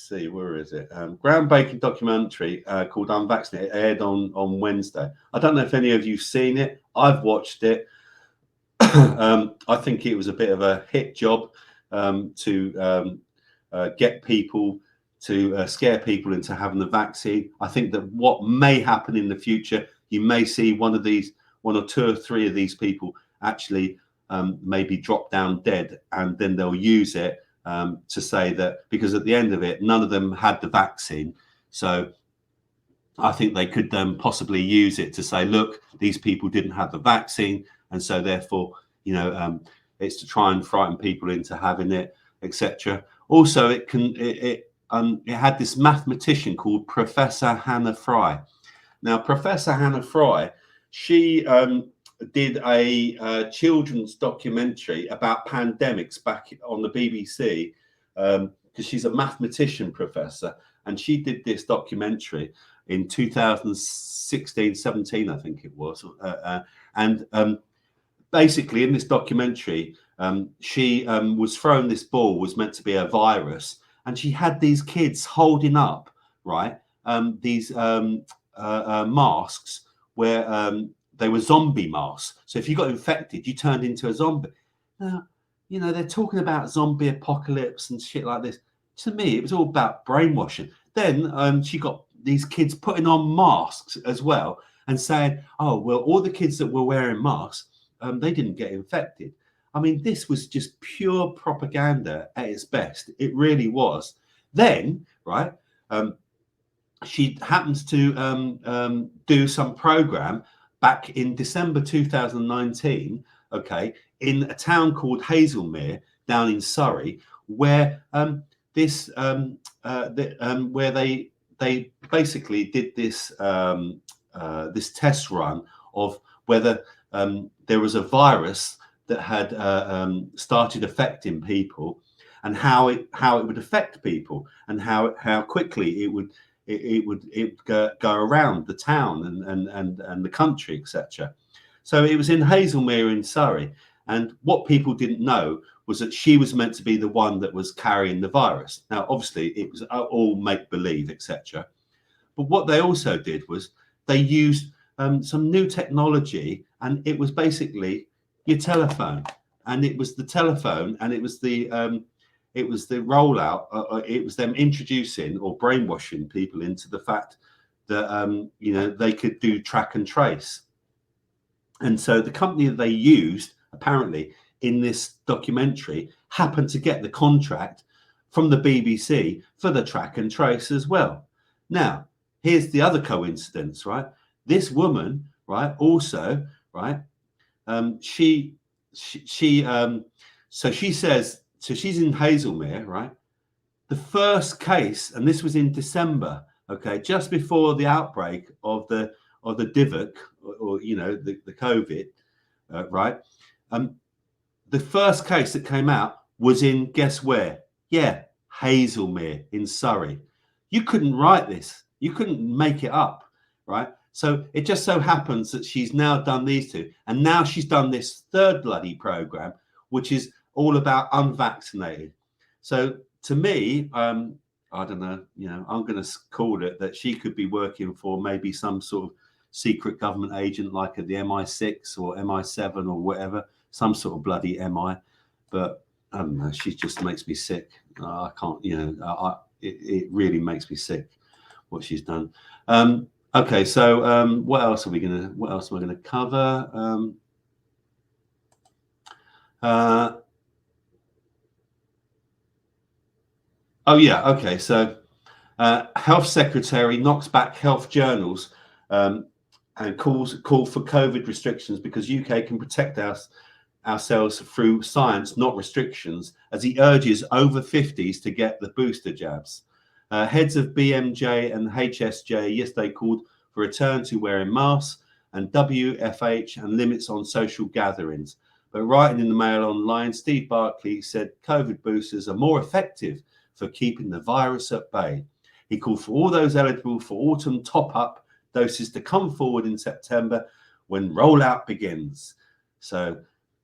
see, where is it? Groundbreaking documentary called Unvaccinated aired on Wednesday. I don't know if any of you've seen it. I've watched it. I think it was a bit of a hit job to get people to scare people into having the vaccine. I think that what may happen in the future, you may see one or 2 or 3 of these people actually maybe drop down dead, and then they'll use it to say that, because at the end of it, none of them had the vaccine. So I think they could then possibly use it to say, look, these people didn't have the vaccine, and so therefore, it's to try and frighten people into having it, etc. Also, it had this mathematician called Professor Hannah Fry. Now, Professor Hannah Fry, she did a children's documentary about pandemics back on the BBC, because she's a mathematician professor, and she did this documentary in 2016-17, I think it was, and basically in this documentary, she was thrown this ball, was meant to be a virus, and she had these kids holding up, right, these masks where they were zombie masks. So if you got infected, you turned into a zombie. Now, they're talking about zombie apocalypse and shit like this. To me, it was all about brainwashing. Then she got these kids putting on masks as well and saying, oh, well, all the kids that were wearing masks, they didn't get infected. I mean, this was just pure propaganda at its best. It really was. Then, right, she happens to do some program back in December 2019, okay, in a town called Hazelmere down in Surrey, where where they basically did this this test run of whether there was a virus that had started affecting people, and how it would affect people, and how quickly it would go around the town and the country, etc. So it was in Hazelmere in Surrey, and what people didn't know was that she was meant to be the one that was carrying the virus. Now, obviously, it was all make believe, etc. But what they also did was they used some new technology, and it was basically your telephone, and it was the telephone, and it was the rollout. It was them introducing or brainwashing people into the fact that they could do track and trace. And so the company that they used apparently in this documentary happened to get the contract from the BBC for the track and trace as well. Now, here's the other coincidence, right? This woman, right, also, right, so she says, so she's in Hazelmere, right? The first case, and this was in December, okay, just before the outbreak of the DIVOC, or the COVID, right? The first case that came out was in, guess where? Yeah, Hazelmere in Surrey. You couldn't write this. You couldn't make it up, right? So it just so happens that she's now done these two, and now she's done this third bloody program, which is all about unvaccinated. So to me, I don't know, I'm going to call it that she could be working for maybe some sort of secret government agent like the MI6 or MI7 or whatever, some sort of bloody MI. But I don't know, she just makes me sick. I can't, it really makes me sick what she's done. Okay, so what else am I gonna cover? Oh yeah, okay. So Health Secretary knocks back health journals and call for COVID restrictions because UK can protect ourselves through science, not restrictions, as he urges over 50s to get the booster jabs. Heads of BMJ and HSJ yesterday called for a return to wearing masks and WFH and limits on social gatherings. But writing in the Mail Online, Steve Barclay said COVID boosters are more effective for keeping the virus at bay. He called for all those eligible for autumn top-up doses to come forward in September when rollout begins. So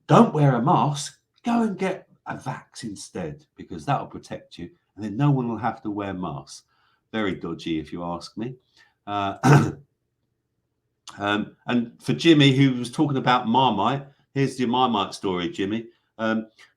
don't wear a mask, go and get a vax instead, because that'll protect you, and then no one will have to wear masks. Very dodgy, if you ask me. And for Jimmy, who was talking about Marmite, here's your Marmite story, Jimmy.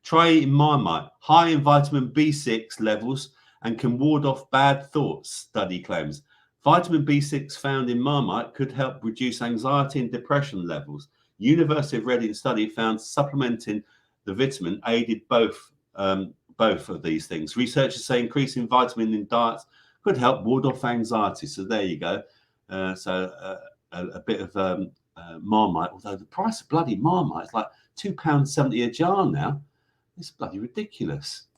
Try eating Marmite, high in vitamin B6 levels and can ward off bad thoughts, study claims. Vitamin B6 found in Marmite could help reduce anxiety and depression levels. University of Reading study found supplementing the vitamin aided both of these things. Researchers say increasing vitamin in diets could help ward off anxiety. So there you go. A bit of Marmite, although the price of bloody Marmite is like £2.70 a jar now. It's bloody ridiculous.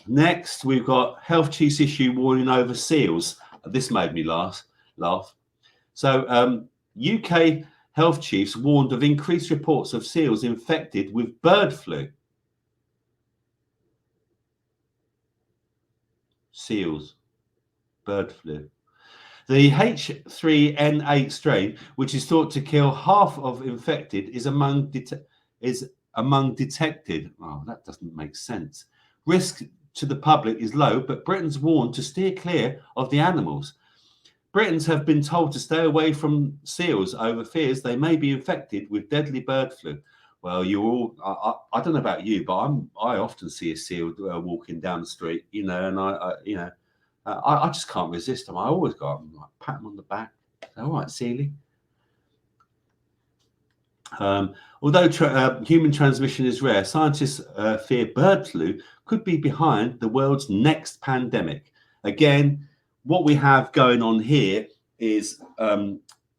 Next, we've got health chiefs issue warning over seals. This made me laugh. So UK health chiefs warned of increased reports of seals infected with bird flu. Seals, bird flu. The H3N8 strain, which is thought to kill half of infected, is among detected. Oh, that doesn't make sense. Risk to the public is low, but Britain's warned to steer clear of the animals. Britons have been told to stay away from seals over fears they may be infected with deadly bird flu. Well, I don't know about you, but I often see a seal walking down the street, and I just can't resist them. I always go up and pat them on the back. All right, Sealy. Although human transmission is rare, scientists fear bird flu could be behind the world's next pandemic. Again, what we have going on here is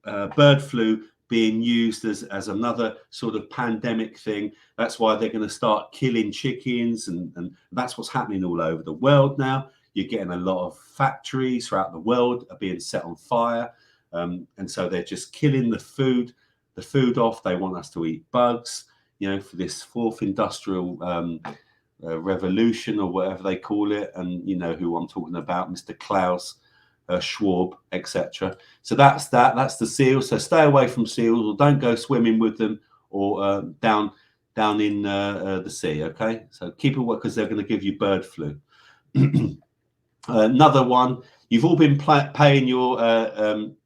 bird flu being used as another sort of pandemic thing. That's why they're going to start killing chickens, and that's what's happening all over the world now. You're getting a lot of factories throughout the world are being set on fire, and so they're just killing the food off. They want us to eat bugs, for this fourth industrial revolution or whatever they call it. And you know who I'm talking about, Mr. Klaus Schwab, etc. So that's the seals. So stay away from seals, or don't go swimming with them, or down in the sea. Okay, so keep it, because they're going to give you bird flu. Another one, you've all been paying your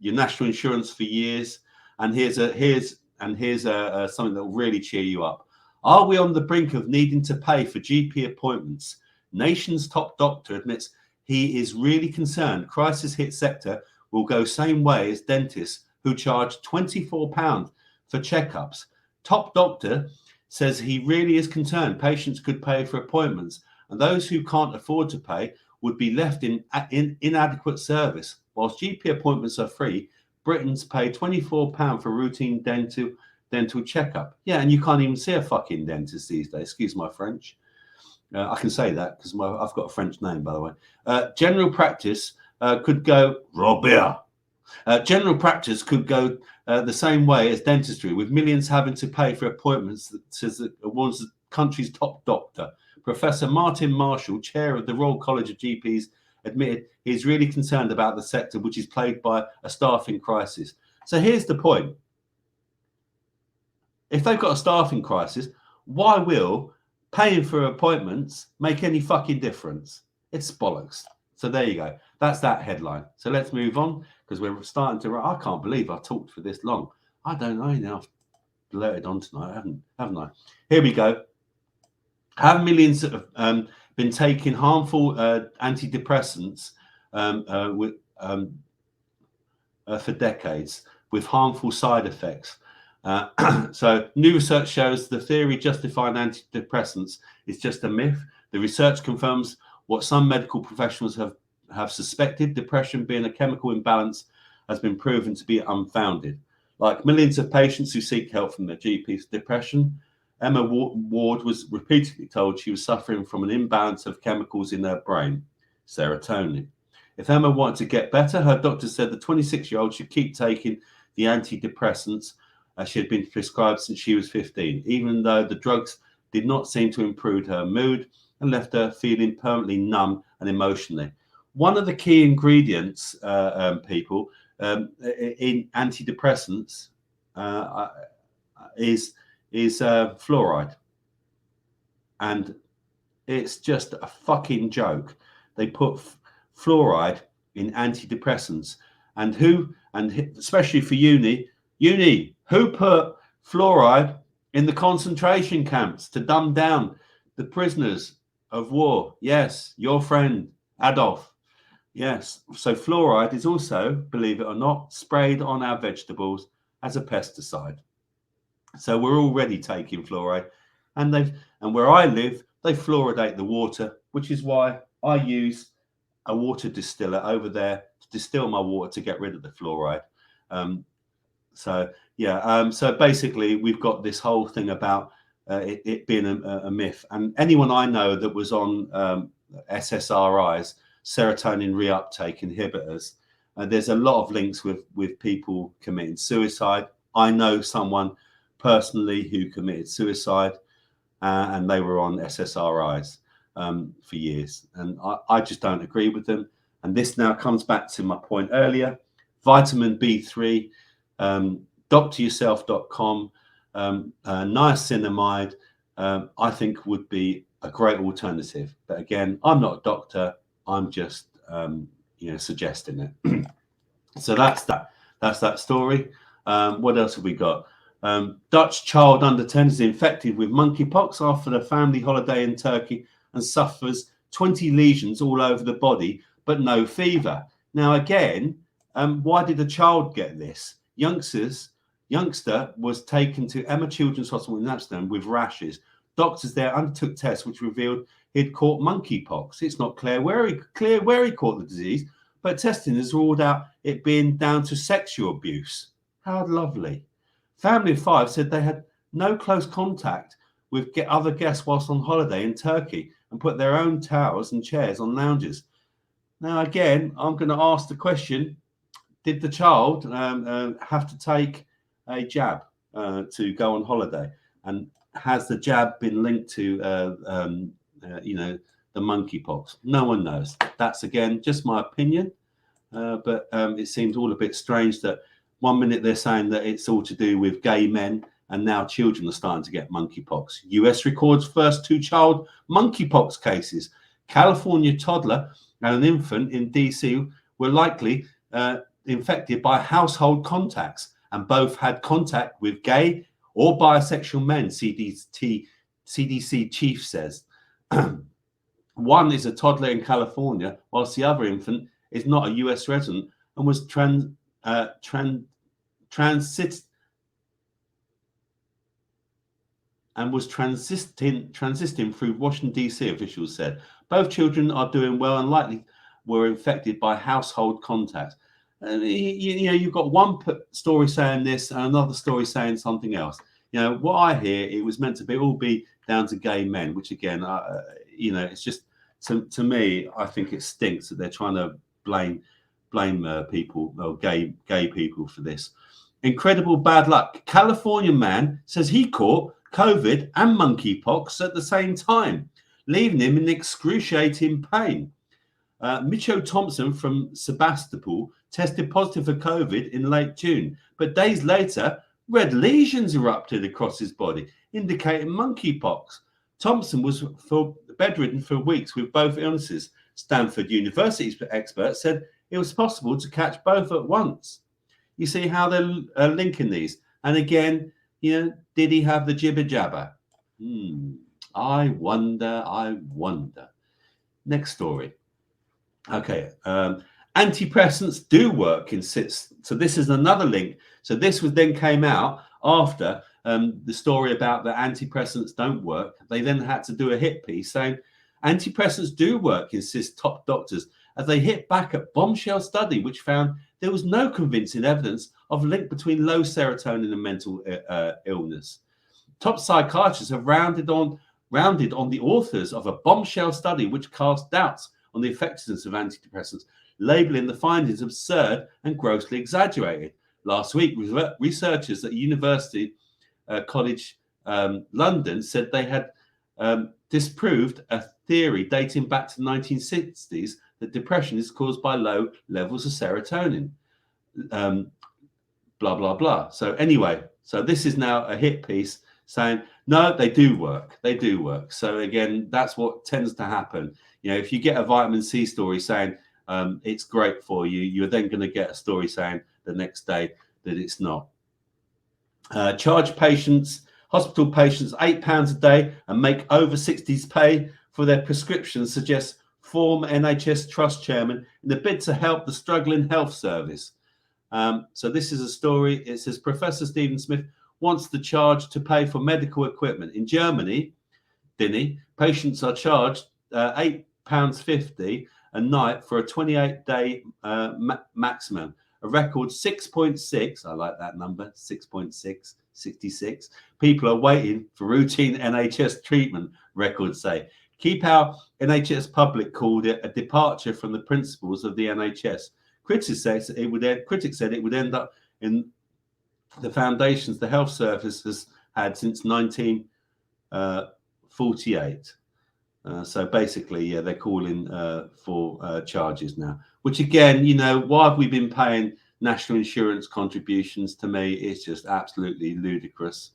national insurance for years, and here's something that will really cheer you up. Are we on the brink of needing to pay for GP appointments? Nation's top doctor admits he is really concerned crisis hit sector will go same way as dentists who charge £24 for checkups. Top doctor says he really is concerned patients could pay for appointments, and those who can't afford to pay would be left in inadequate service. Whilst GP appointments are free, Britons pay £24 for routine dental checkup. Yeah, and you can't even see a fucking dentist these days. Excuse my French. I can say that because I've got a French name, by the way. General practice could go Robert. General practice could go the same way as dentistry, with millions having to pay for appointments, says one's the country's top doctor. Professor Martin Marshall, chair of the Royal College of GPs, admitted he's really concerned about the sector, which is plagued by a staffing crisis. So here's the point. If they've got a staffing crisis, why will paying for appointments make any fucking difference? It's bollocks. So there you go. That's that headline. So let's move on because we're starting to. I can't believe I talked for this long. I don't know. Now I've blurted on tonight, haven't I? Here we go. Have millions been taking harmful antidepressants for decades with harmful side effects? So new research shows the theory justifying antidepressants is just a myth. The research confirms what some medical professionals have suspected. Depression being a chemical imbalance has been proven to be unfounded. Like millions of patients who seek help from their GPs for depression, Emma Ward was repeatedly told she was suffering from an imbalance of chemicals in her brain, serotonin. If Emma wanted to get better, her doctor said the 26-year-old should keep taking the antidepressants she had been prescribed since she was 15, even though the drugs did not seem to improve her mood and left her feeling permanently numb and emotionally. One of the key ingredients, people, in antidepressants is fluoride. And it's just a fucking joke. They put fluoride in antidepressants. And especially for uni, who put fluoride in the concentration camps to dumb down the prisoners of war? Yes, your friend Adolf. Yes, so fluoride is also, believe it or not, sprayed on our vegetables as a pesticide. So we're already taking fluoride, and where I live, they fluoridate the water, which is why I use a water distiller over there to distill my water to get rid of the fluoride. So basically, we've got this whole thing about it being a myth. And anyone I know that was on SSRIs, serotonin reuptake inhibitors, there's a lot of links with people committing suicide. I know someone personally who committed suicide, and they were on SSRIs for years. And I just don't agree with them. And this now comes back to my point earlier. Vitamin B3, doctoryourself.com, niacinamide, I think would be a great alternative. But again, I'm not a doctor. I'm just, suggesting it. So that's that story. What else have we got? Dutch child under 10 is infected with monkeypox after a family holiday in Turkey and suffers 20 lesions all over the body, but no fever. Now, again, why did the child get this? Youngster was taken to Emma Children's Hospital in Amsterdam with rashes. Doctors there undertook tests which revealed he'd caught monkeypox. It's not clear where he caught the disease, but testing has ruled out it being down to sexual abuse. How lovely. Family of 5 said they had no close contact with other guests whilst on holiday in Turkey and put their own towels and chairs on lounges. Now, again, I'm going to ask the question, did the child have to take a jab to go on holiday? And has the jab been linked to, the monkeypox? No one knows. That's, again, just my opinion. But it seems all a bit strange that 1 minute they're saying that it's all to do with gay men, and now children are starting to get monkeypox. US records first 2 child monkeypox cases. California toddler and an infant in DC were likely infected by household contacts, and both had contact with gay or bisexual men, CDC chief says. One is a toddler in California, whilst the other infant is not a US resident and was transiting through Washington, D.C., officials said. Both children are doing well and likely were infected by household contacts. And you've got one story saying this and another story saying something else. What I hear, it was meant to be down to gay men, which again, it's just to me, I think it stinks that they're trying to blame people, or gay people for this. Incredible bad luck. California man says he caught COVID and monkeypox at the same time, leaving him in excruciating pain. Micho Thompson from Sebastopol tested positive for COVID in late June, but days later, red lesions erupted across his body, indicating monkeypox. Thompson was bedridden for weeks with both illnesses. Stanford University experts said it was possible to catch both at once. You see how they're linking these. And again, did he have the jibber jabber? I wonder. Next story. Okay. Antidepressants do work, insists. So this is another link. So this came out after the story about the antidepressants don't work. They then had to do a hit piece saying antidepressants do work, insist top doctors, as they hit back at bombshell study which found there was no convincing evidence of link between low serotonin and mental illness. Top psychiatrists have rounded on the authors of a bombshell study which cast doubts on the effectiveness of antidepressants, labeling the findings absurd and grossly exaggerated. Last week, researchers at University College London said they had disproved a theory dating back to the 1960s that depression is caused by low levels of serotonin. Blah, blah, blah. So anyway, this is now a hit piece saying, no, they do work. They do work. So again, that's what tends to happen. If you get a vitamin C story saying it's great for you, you're then going to get a story saying the next day that it's not. Charge hospital patients £8 a day and make over 60s pay for their prescriptions, suggests former NHS Trust chairman in a bid to help the struggling health service. So this is a story. It says Professor Stephen Smith wants the charge to pay for medical equipment. In Germany, patients are charged £8.50 a night for a 28-day maximum. A record 6.6, I like that number, 6.6, 66. People are waiting for routine NHS treatment, records say. Keep Our NHS Public called it a departure from the principles of the NHS. Critics said it would end up in the foundations the health service has had since 1948. So basically, they're calling for charges now, which again, why have we been paying national insurance contributions? To me, it's just absolutely ludicrous.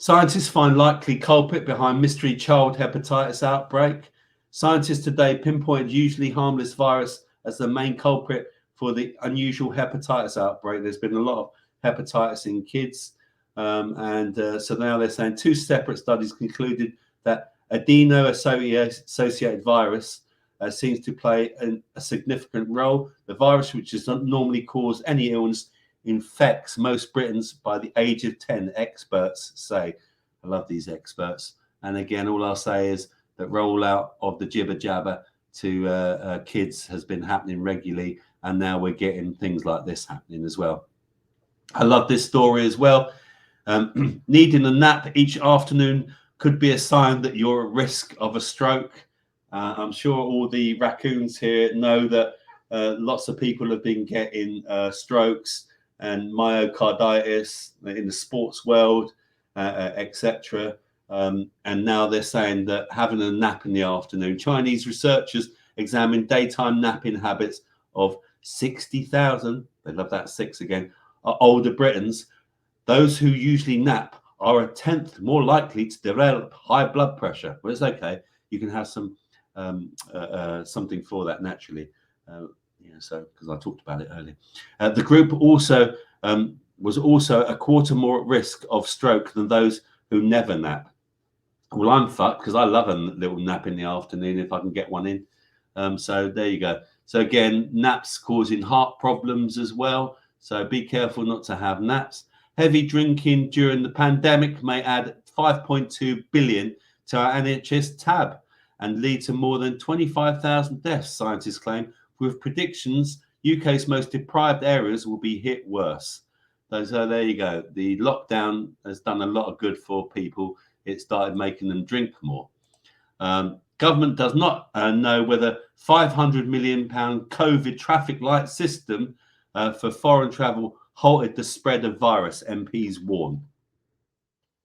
Scientists find likely culprit behind mystery child hepatitis outbreak. Scientists today pinpoint usually harmless virus as the main culprit for the unusual hepatitis outbreak. There's been a lot of hepatitis in kids. So now they're saying two separate studies concluded that adeno-associated virus seems to play a significant role. The virus, which does not normally cause any illness, infects most Britons by the age of 10, experts say. I love these experts. And again, all I'll say is that rollout of the jibber jabber to kids has been happening regularly. And now we're getting things like this happening as well. I love this story as well. Needing a nap each afternoon could be a sign that you're at risk of a stroke. I'm sure all the raccoons here know that lots of people have been getting strokes and myocarditis in the sports world, etc. And now they're saying that having a nap in the afternoon. Chinese researchers examined daytime napping habits of 60,000, they love that 6 again, older Britons. Those who usually nap are a tenth more likely to develop high blood pressure. Well, it's okay. You can have some something for that naturally. So because I talked about it earlier. The group also was also a quarter more at risk of stroke than those who never nap. Well, I'm fucked because I love a little nap in the afternoon if I can get one in. So there you go. So again, naps causing heart problems as well. So be careful not to have naps. Heavy drinking during the pandemic may add 5.2 billion to our NHS tab. and lead to more than 25,000 deaths, scientists claim, with predictions UK's most deprived areas will be hit worse. So there you go. The lockdown has done a lot of good for people. It started making them drink more. Government does not know whether £500 million COVID traffic light system for foreign travel halted the spread of virus, MPs warn.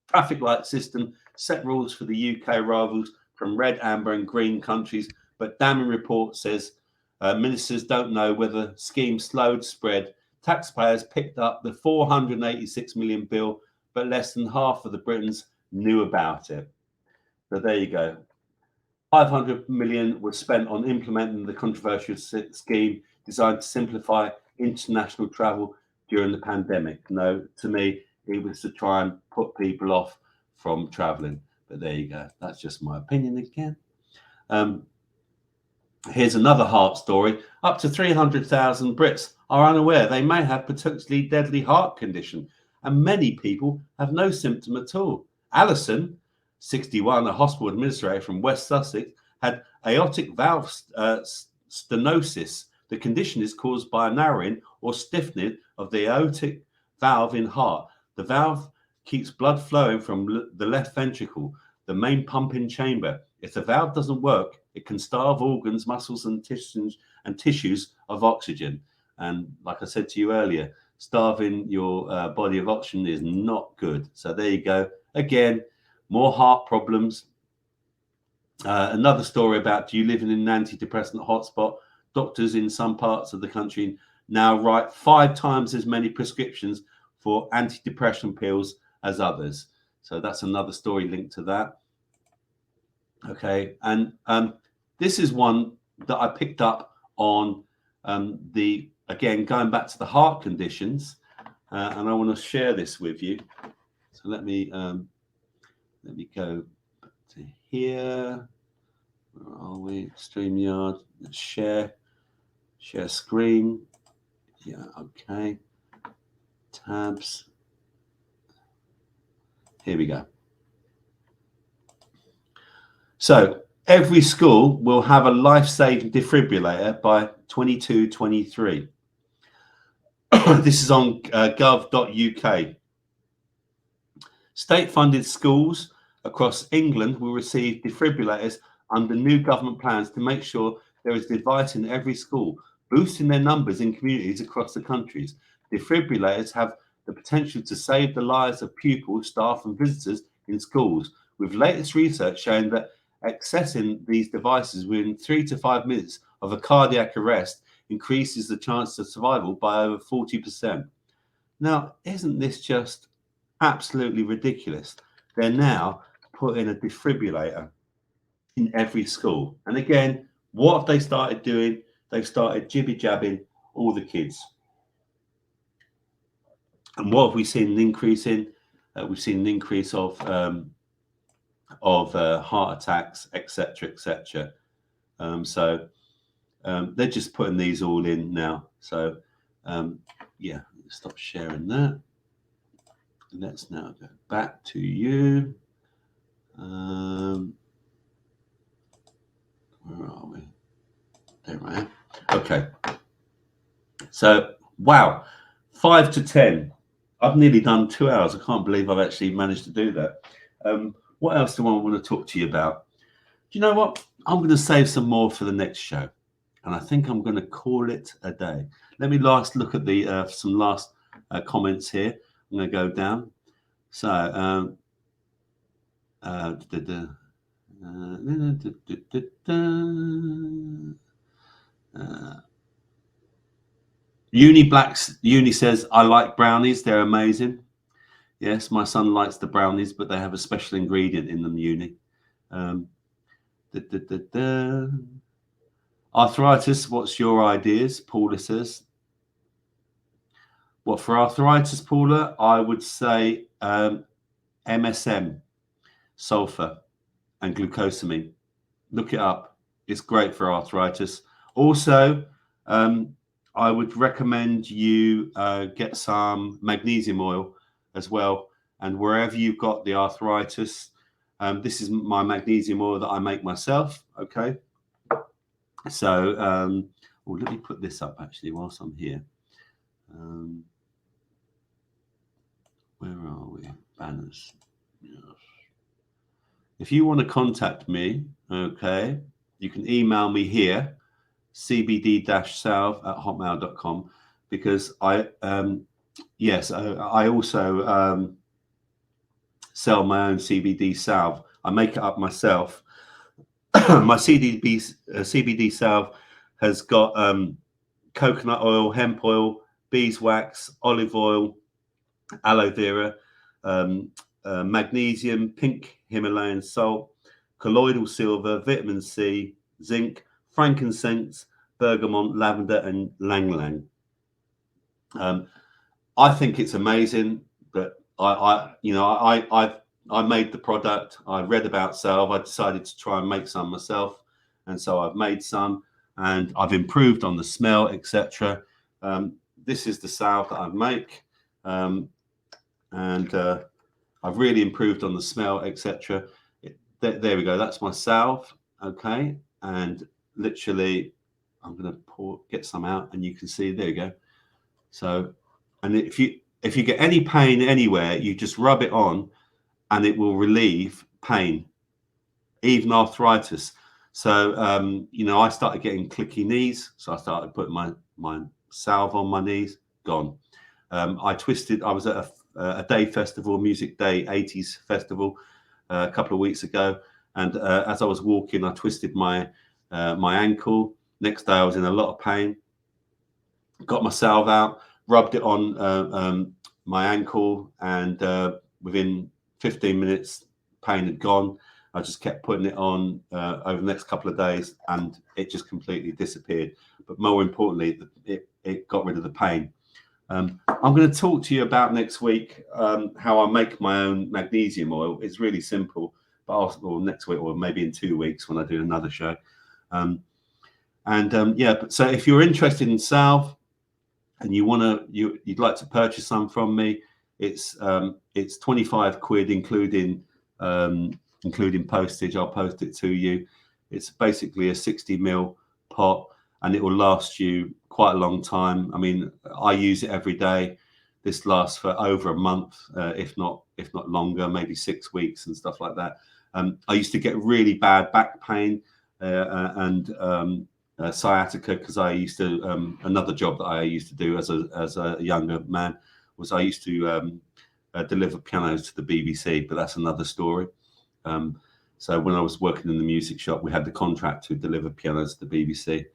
Traffic light system set rules for the UK arrivals from red, amber and green countries, but damning report says ministers don't know whether scheme slowed spread. Taxpayers picked up the 486 million bill, but less than half of the Britons knew about it. So there you go. 500 million was spent on implementing the controversial scheme designed to simplify international travel during the pandemic. No, to me, it was to try and put people off from traveling. But there you go. That's just my opinion again. Here's another heart story. Up to 300,000 Brits are unaware they may have potentially deadly heart condition, and many people have no symptom at all. Alison, 61, a hospital administrator from West Sussex, had aortic valve stenosis. The condition is caused by a narrowing or stiffening of the aortic valve in heart. The valve keeps blood flowing from the left ventricle, the main pumping chamber. If the valve doesn't work, it can starve organs, muscles, and tissues of oxygen. And like I said to you earlier, starving your body of oxygen is not good. So there you go. Again, more heart problems. Another story about you living in an antidepressant hotspot. Doctors in some parts of the country now write 5 times as many prescriptions for antidepressant pills as others. So that's another story linked to that. Okay, and this is one that I picked up on again, going back to the heart conditions, and I want to share this with you. So let me go back to here. Where are we? StreamYard. Let's share screen. Yeah, okay. Tabs. Here we go. So every school will have a life-saving defibrillator by 2023. This is on gov.uk. State-funded schools across England will receive defibrillators under new government plans to make sure there is a device in every school, boosting their numbers in communities across the countries. Defibrillators have the potential to save the lives of pupils, staff and visitors in schools, with latest research showing that accessing these devices within 3 to 5 minutes of a cardiac arrest increases the chance of survival by over 40%. Now, isn't this just absolutely ridiculous? They're now putting a defibrillator in every school. And again, what have they started doing? They've started jibby-jabbing all the kids. And what have we seen an increase in? We've seen an increase of heart attacks, etc., etc. So they're just putting these all in now. So yeah, stop sharing that. Let's now go back to you. Where are we? There I am. Okay. So wow, 5 to 10. I've nearly done 2 hours. I can't believe I've actually managed to do that. What else do I want to talk to you about? Do you know what? I'm going to save some more for the next show, and I think I'm going to call it a day. Let me last look at the some last comments here. I'm going to go down. So Uni says, I like brownies. They're amazing. Yes, my son likes the brownies, but they have a special ingredient in them, Uni. Arthritis, what's your ideas? Paula says. What for arthritis, Paula? I would say MSM, sulfur, and glucosamine. Look it up. It's great for arthritis. Also, I would recommend you get some magnesium oil as well. And wherever you've got the arthritis, This is my magnesium oil that I make myself. Okay. So, well, let me put this up actually whilst I'm here. Where are we? Banners. Yes. If you want to contact me, okay, you can email me here, cbd-salve@hotmail.com, because I also sell my own CBD salve. I make it up myself. My CBD salve has got coconut oil, hemp oil, beeswax, olive oil, aloe vera, magnesium, pink Himalayan salt, colloidal silver, vitamin C, zinc, frankincense, bergamot, lavender, and lang-lang. I think it's amazing, but I made the product. I read about salve. I decided to try and make some myself, and so I've made some, and I've improved on the smell, etc. This is the salve that I make, and I've really improved on the smell, etc. There we go. That's my salve. Okay, and literally, I'm going to get some out, and you can see. There you go. So, and if you get any pain anywhere, you just rub it on, and it will relieve pain, even arthritis. So, I started getting clicky knees, so I started putting my salve on my knees. Gone. I was at a day festival, music day, 80s festival, a couple of weeks ago, and as I was walking, I twisted my ankle. Next day, I was in a lot of pain. Got my salve out, rubbed it on my ankle, and within 15 minutes, pain had gone. I just kept putting it on over the next couple of days, and it just completely disappeared. But more importantly, it got rid of the pain. I'm going to talk to you about next week how I make my own magnesium oil. It's really simple, but next week, or maybe in 2 weeks when I do another show. So if you're interested in salve and you'd like to purchase some from me, it's 25 quid, including postage. I'll post it to you. It's basically a 60 ml pot, and it will last you quite a long time. I mean, I use it every day. This lasts for over a month, if not longer, maybe 6 weeks and stuff like that. I used to get really bad back pain and sciatica, because I used to another job that I used to do as a younger man was I used to deliver pianos to the BBC, but that's another story. So when I was working in the music shop, we had the contract to deliver pianos to the BBC.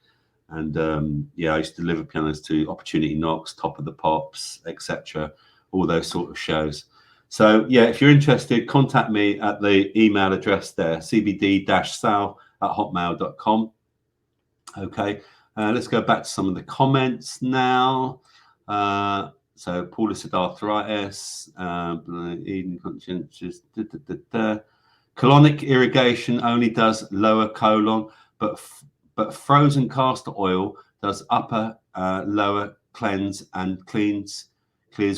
And I used to deliver pianos to Opportunity Knocks, Top of the Pops, etc., all those sort of shows. So if you're interested, contact me at the email address there, cbd-salve@hotmail.com. Okay, let's go back to some of the comments now. So Paula said arthritis, eating conscientious. Colonic irrigation only does lower colon, but frozen castor oil does upper, lower cleanse and clears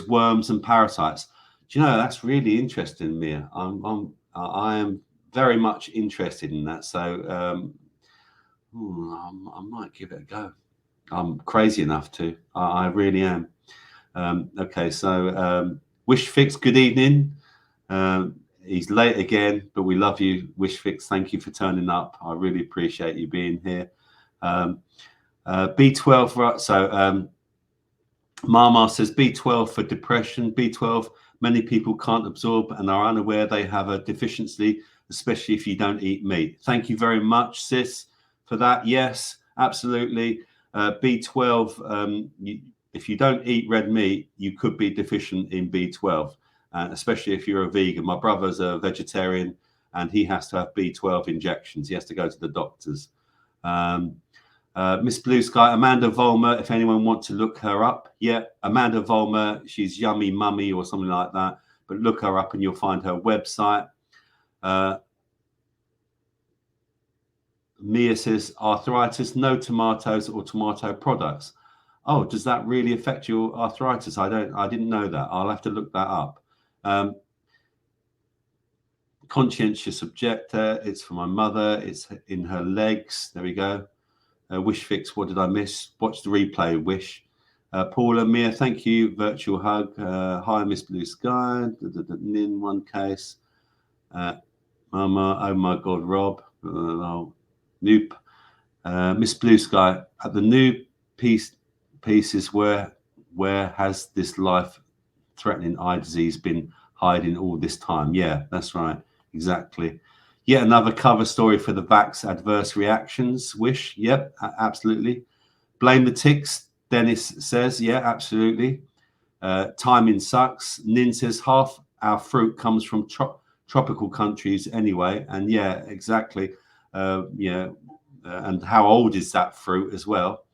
worms and parasites. Do you know, that's really interesting, Mia. I am very much interested in that. So I might give it a go. I'm crazy enough to. I really am. Okay, so Wish Fix, good evening. He's late again, but we love you, Wish Fix. Thank you for turning up. I really appreciate you being here. B12, right? So Mama says B12 for depression. B12, many people can't absorb and are unaware they have a deficiency, especially if you don't eat meat. Thank you very much, sis, for that. Yes, absolutely. B12, if you don't eat red meat, you could be deficient in B12. Especially if you're a vegan. My brother's a vegetarian, and he has to have B12 injections. He has to go to the doctors. Miss Blue Sky, Amanda Vollmer, if anyone wants to look her up. Yeah, Amanda Vollmer, she's Yummy Mummy or something like that. But look her up and you'll find her website. Mia says, arthritis, no tomatoes or tomato products. Oh, does that really affect your arthritis? I didn't know that. I'll have to look that up. Conscientious objector. It's for my mother. It's in her legs. There we go. Wish fix. What did I miss? Watch the replay. Wish. Paula, Mia, thank you. Virtual hug. Hi, Miss Blue Sky. Nin, one case. Mama, oh my God, Rob. Nope. Miss Blue Sky. At the new pieces, where has this life-threatening eye disease been hiding all this time? Yeah, that's right. Exactly. Yet another cover story for the vax adverse reactions. Wish. Yep, absolutely. Blame the ticks. Dennis says, yeah, absolutely. Timing sucks. Nin says half our fruit comes from tropical countries anyway. And yeah, exactly. And how old is that fruit as well?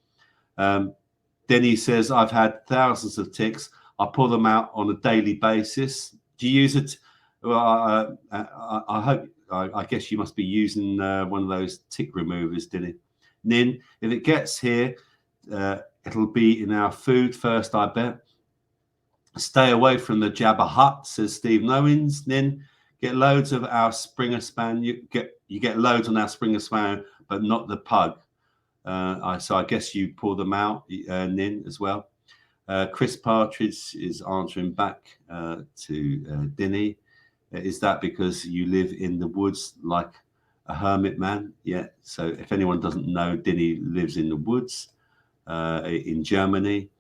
Denny says, I've had thousands of ticks. I pull them out on a daily basis. Do you use it? Well, I hope, I guess you must be using one of those tick removers, Denny. Nin, if it gets here, it'll be in our food first, I bet. Stay away from the Jabba Hut, says Steve Owens. Nin, get loads of our Springer Span. You get loads on our Springer Span, but not the pug. So I guess you pull them out, Nin, as well. Chris Partridge is answering back to Dinny. Is that because you live in the woods like a hermit man? Yeah. So if anyone doesn't know, Dinny lives in the woods in Germany.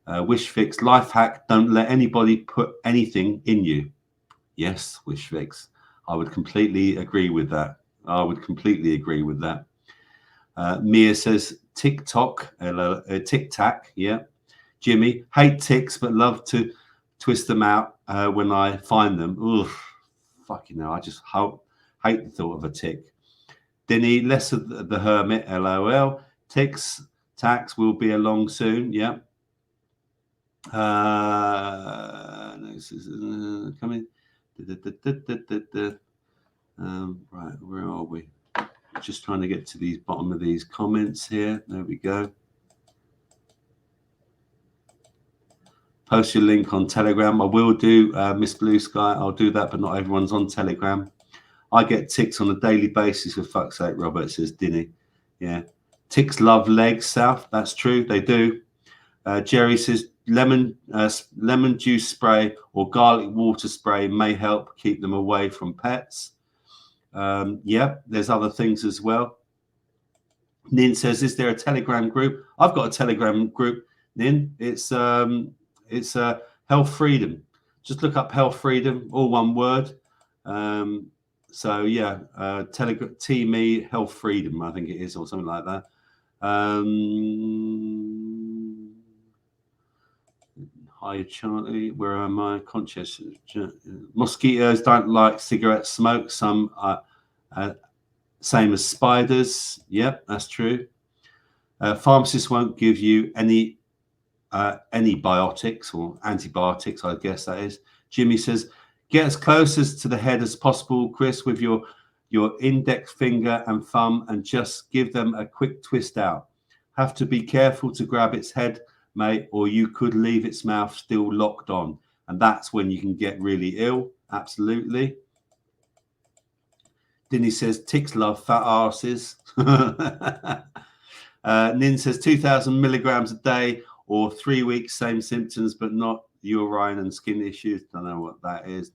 Wish fix, life hack, don't let anybody put anything in you. Yes, wish fix. I would completely agree with that. Mia says TikTok, Tic Tac, yeah. Jimmy, hate ticks, but love to twist them out when I find them. Oof, fucking hell, I just hate the thought of a tick. Denny, less of the hermit, LOL. Ticks, tax will be along soon, yeah. This is coming. Right, where are we? Just trying to get to the bottom of these comments here. There we go. Post your link on Telegram. I will do, Miss Blue Sky. I'll do that, but not everyone's on Telegram. I get ticks on a daily basis, for fuck's sake, Robert, says Dinny. Yeah. Ticks love legs, South. That's true. They do. Jerry says lemon juice spray or garlic water spray may help keep them away from pets. Yeah, there's other things as well. Nin says, is there a Telegram group? I've got a Telegram group, Nin. It's Health Freedom. Just look up Health Freedom, all one word. So yeah, Telegram Team Me Health Freedom, I think it is, or something like that. Hi Charlie, where am I? Conscious. Mosquitoes don't like cigarette smoke. Some are same as spiders. Yep, that's true. Pharmacists won't give you any biotics or antibiotics, I guess that is. Jimmy says, get as close as to the head as possible, Chris, with your index finger and thumb, and just give them a quick twist out. Have to be careful to grab its head, mate, or you could leave its mouth still locked on, and that's when you can get really ill. Absolutely. Dinny says ticks love fat asses. Nin says 2,000 milligrams a day or 3 weeks, same symptoms, but not urine and skin issues. Don't know what that is.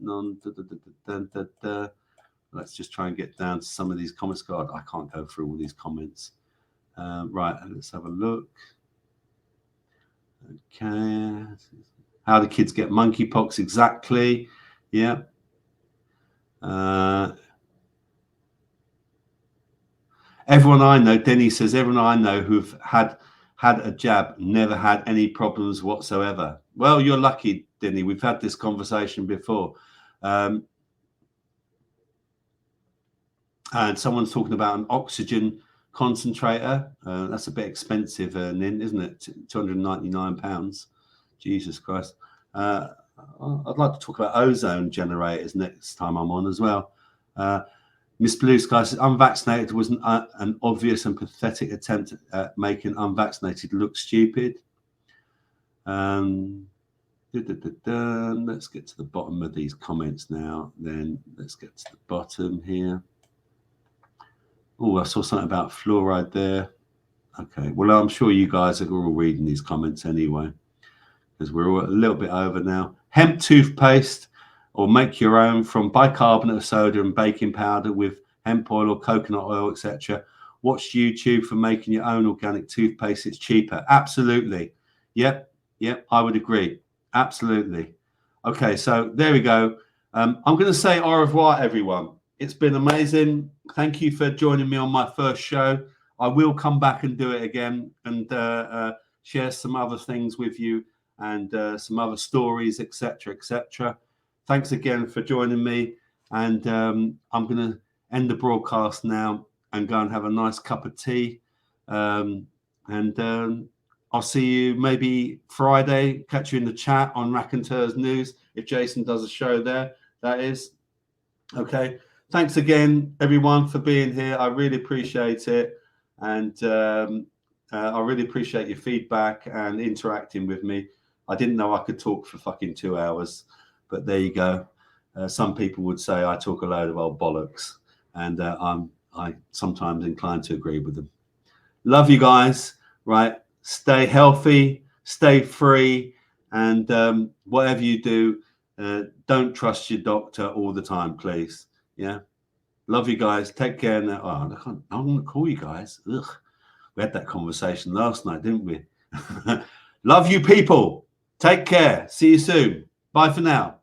Let's just try and get down to some of these comments. God, I can't go through all these comments. Right, let's have a look. Okay. How do kids get monkeypox? Exactly. Yeah. Everyone I know, Denny says, everyone I know who've had a jab never had any problems whatsoever. Well, you're lucky, Denny. We've had this conversation before. And someone's talking about an oxygen concentrator. That's a bit expensive, Nin, isn't it? £299. Jesus Christ. I'd like to talk about ozone generators next time I'm on as well. Miss Blue Sky says, unvaccinated was an obvious and pathetic attempt at making unvaccinated look stupid. This Let's get to the bottom of these comments now. Then let's get to the bottom here. Oh, I saw something about fluoride there. Okay, well, I'm sure you guys are all reading these comments anyway, because we're all a little bit over now. Hemp toothpaste, or make your own from bicarbonate of soda and baking powder with hemp oil or coconut oil, etc. Watch YouTube for making your own organic toothpaste. It's cheaper. Absolutely. Yep, I would agree. Absolutely. Okay, so there we go. I'm going to say au revoir, everyone. It's been amazing. Thank you for joining me on my first show. I will come back and do it again and share some other things with you and some other stories, etc., etc. Thanks again for joining me. And I'm going to end the broadcast now and go and have a nice cup of tea. And I'll see you maybe Friday. Catch you in the chat on Raconteurs News if Jason does a show there. That is. Okay. Thanks again, everyone, for being here. I really appreciate it. And I really appreciate your feedback and interacting with me. I didn't know I could talk for fucking 2 hours, but there you go. Some people would say I talk a load of old bollocks, and I sometimes inclined to agree with them. Love you guys, right? Stay healthy, stay free, and whatever you do, don't trust your doctor all the time, please. Yeah. Love you guys. Take care now. Oh, I want to call you guys. Ugh. We had that conversation last night, didn't we? Love you people. Take care. See you soon. Bye for now.